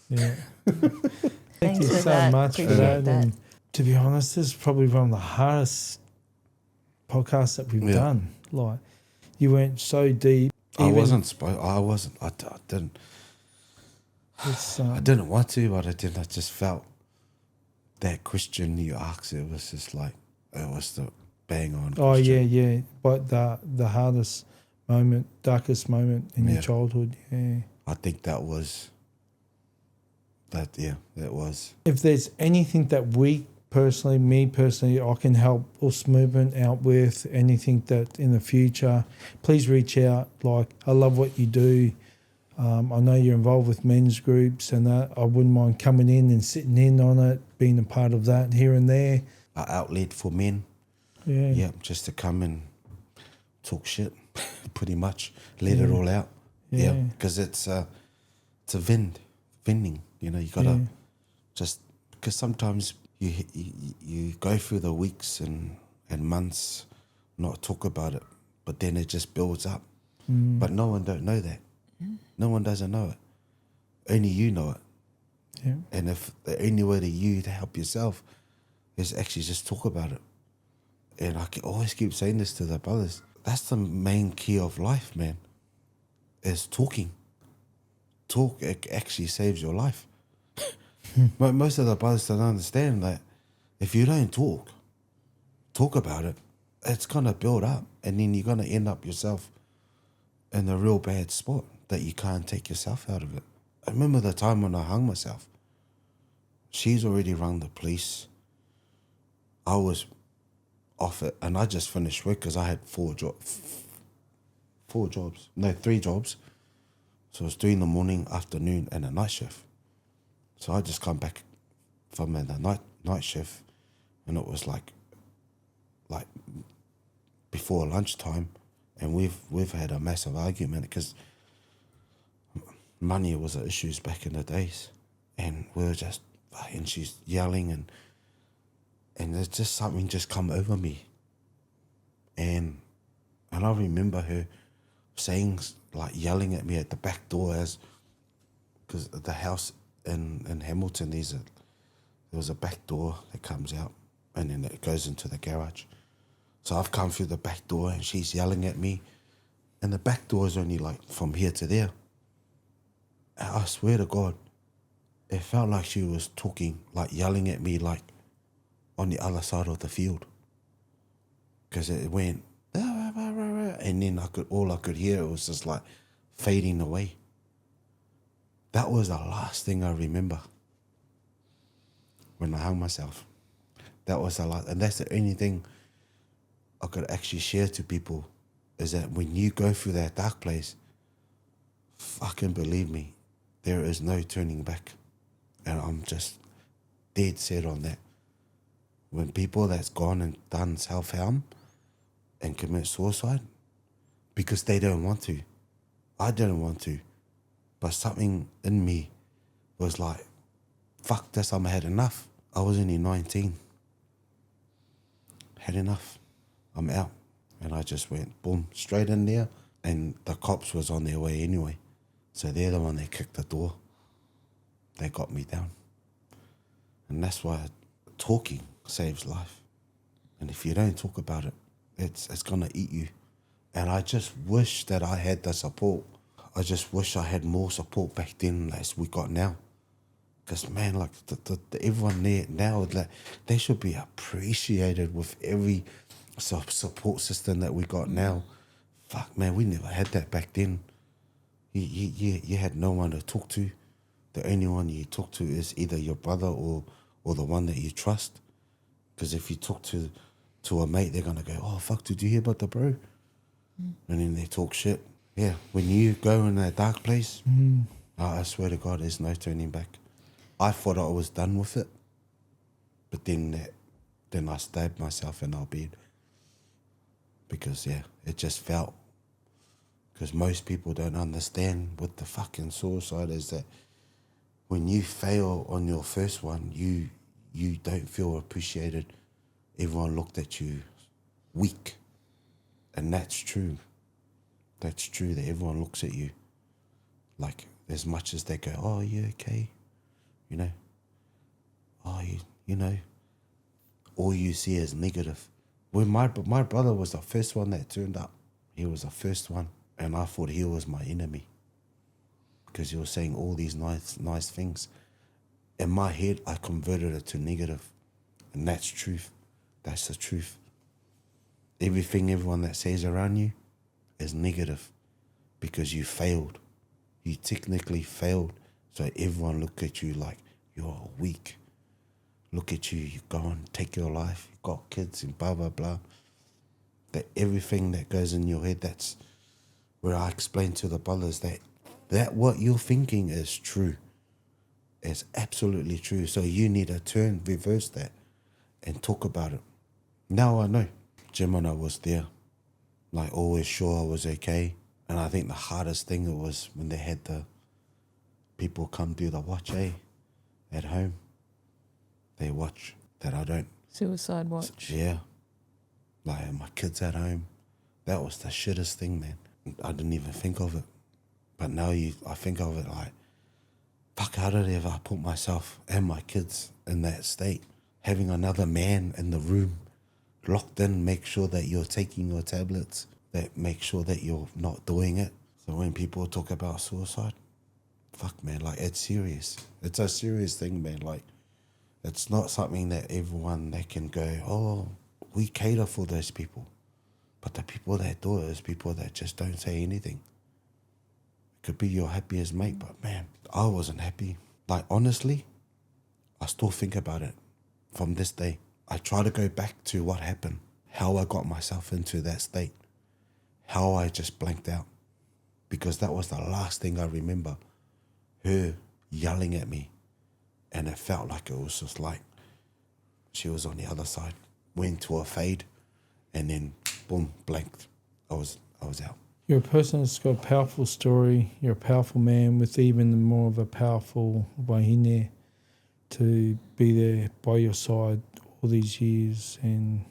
Yeah. Thank Thanks you for so that. much for Appreciate that. that. And to be honest, this is probably one of the hardest podcasts that we've done. Like, you went so deep. I didn't. It's, I didn't want to, but I did. I just felt that question you asked. It was just like, it was the bang on. Oh question. yeah. But the hardest moment, darkest moment in your childhood. Yeah. I think that was. That was. If there's anything that me personally, I can help us movement out with, anything that in the future, please reach out. Like, I love what you do. I know you're involved with men's groups and that. I wouldn't mind coming in and sitting in on it, being a part of that here and there. An outlet for men. Yeah. Yeah, just to come and talk shit, pretty much. Let it all out. Yeah, because it's a vending. You gotta just, because sometimes you go through the weeks and months not talk about it, but then it just builds up. But no one don't know that. No one doesn't know it. Only you know it. Yeah. And if the only way to help yourself is actually just talk about it. And I always keep saying this to the brothers. That's the main key of life, man, is talking. Talk actually saves your life. But most of the brothers don't understand that if you don't talk about it, it's going to build up. And then you're going to end up yourself in a real bad spot that you can't take yourself out of it. I remember the time when I hung myself. She's already rung the police. I was off it, and I just finished work because I had 3 jobs. So I was doing the morning, afternoon, and a night shift. So I just come back from the night shift, and it was like before lunchtime, and we've had a massive argument because money was an issue back in the days, and we were just, and she's yelling, and there's just something just come over me, and I remember her saying, like, yelling at me at the back door, because the house in Hamilton, there was a back door that comes out and then it goes into the garage. So I've come through the back door and she's yelling at me, and the back door is only like from here to there. I swear to God, it felt like she was talking, like yelling at me, like on the other side of the field. Because it went, and then all I could hear was just like fading away. That was the last thing I remember when I hung myself. That was the last, and that's the only thing I could actually share to people, is that when you go through that dark place, fucking believe me, there is no turning back. And I'm just dead set on that. When people that's gone and done self-harm and commit suicide, because they don't want to. I didn't want to. But something in me was like, fuck this, I had enough. I was only 19. Had enough. I'm out. And I just went, boom, straight in there. And the cops was on their way anyway. So they're the one that kicked the door. They got me down. And that's why talking saves life. And if you don't talk about it, it's going to eat you. And I just wish that I had the support. I just wish I had more support back then as we got now. Because, man, like everyone there now, like, they should be appreciated with every support system that we got now. Fuck, man, we never had that back then. You had no one to talk to. The only one you talk to is either your brother or the one that you trust. Because if you talk to a mate, they're going to go, oh, fuck, did you hear about the bro? And then they talk shit. Yeah, when you go in that dark place, I swear to God, there's no turning back. I thought I was done with it. But then I stabbed myself in our bed. Because, yeah, it just felt. Because most people don't understand with the fucking suicide is that when you fail on your first one, you don't feel appreciated. Everyone looked at you weak. And that's true. That's true that everyone looks at you like as much as they go, oh, you okay? You know? Oh, you know? All you see is negative. When my brother was the first one that turned up. He was the first one. And I thought he was my enemy. Because he was saying all these nice things. In my head, I converted it to negative. And that's truth. That's the truth. Everyone that says around you is negative. Because you failed. You technically failed. So everyone look at you like you're weak. Look at you, you go and take your life. You got kids and blah, blah, blah. That everything that goes in your head, that's where I explain to the brothers that what you're thinking is true. It's absolutely true. So you need to reverse that and talk about it. Now I know. Jim and I was there. Like always sure I was okay. And I think the hardest thing it was when they had the people come do the watch, at home. They watch that I don't. Suicide watch. Yeah. Like my kids at home. That was the shittest thing, man. I didn't even think of it. But now I think of it like, fuck, how did I ever put myself and my kids in that state? Having another man in the room, locked in, make sure that you're taking your tablets, that make sure that you're not doing it. So when people talk about suicide, fuck, man, like it's serious. It's a serious thing, man. Like it's not something that everyone they can go, oh, we cater for those people. But the people that do it is people that just don't say anything. It could be your happiest mate, but man, I wasn't happy. Like honestly, I still think about it from this day. I try to go back to what happened, how I got myself into that state, how I just blanked out. Because that was the last thing I remember, her yelling at me. And it felt like it was just like she was on the other side, went to a fade, and then boom, blanked. I was out. You're a person that's got a powerful story. You're a powerful man with even more of a powerful wahine to be there by your side all these years. And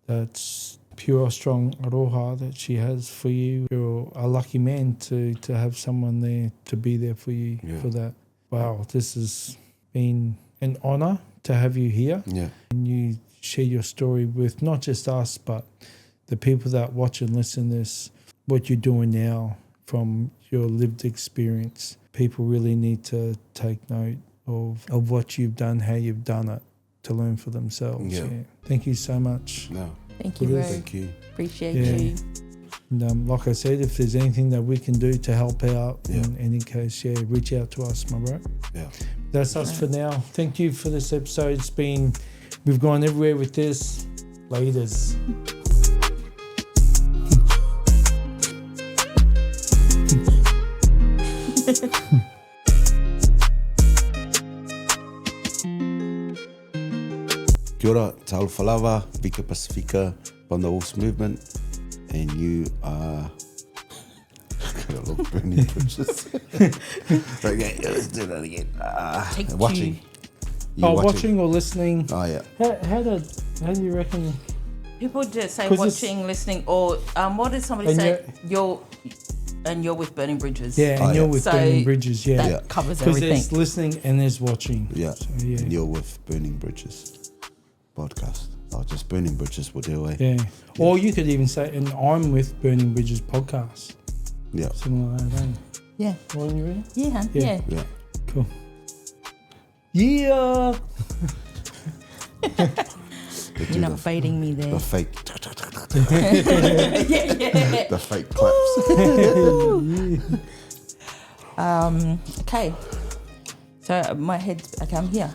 that's pure, strong aroha that she has for you. You're a lucky man to have someone there to be there for you for that. Wow, this has been an honour to have you here. Yeah. And you share your story with not just us, but the people that watch and listen to this, what you're doing now from your lived experience. People really need to take note of what you've done, how you've done it, to learn for themselves. Yeah. Thank you so much. No, Thank you, Ro. thank you. Appreciate Yeah. you. And like I said, if there's anything that we can do to help out, Yeah. in any case, reach out to us, my bro. Yeah. That's us for now. Thank you for this episode. We've gone everywhere with this. Laters. Kia ora, Tal Falava, Vika Pasefika from the UCE Movement, and you are. Gotta look burning bridges. Okay, let's do that again. Take Watching. two. Watching or listening. Oh yeah. How do you reckon? People just say 'Cause watching, listening, or what did somebody And say? You're with Burning Bridges. Yeah, and Oh, you're yeah. with So Burning Bridges. Yeah, That Yeah. covers because everything. there's listening and there's watching. Yeah. So, yeah. And you're with Burning Bridges podcast. Oh, just Burning Bridges will do away. Yeah. Or you could even say, and I'm with Burning Bridges podcast. Yeah. Something like that, ain't Yeah. it? What are you reading? Yeah, hun. Yeah. Yeah. Yeah. Cool. Yeah. They do You're not baiting me there. the fake, yeah. the fake claps. Okay. So my head. Okay, I'm here.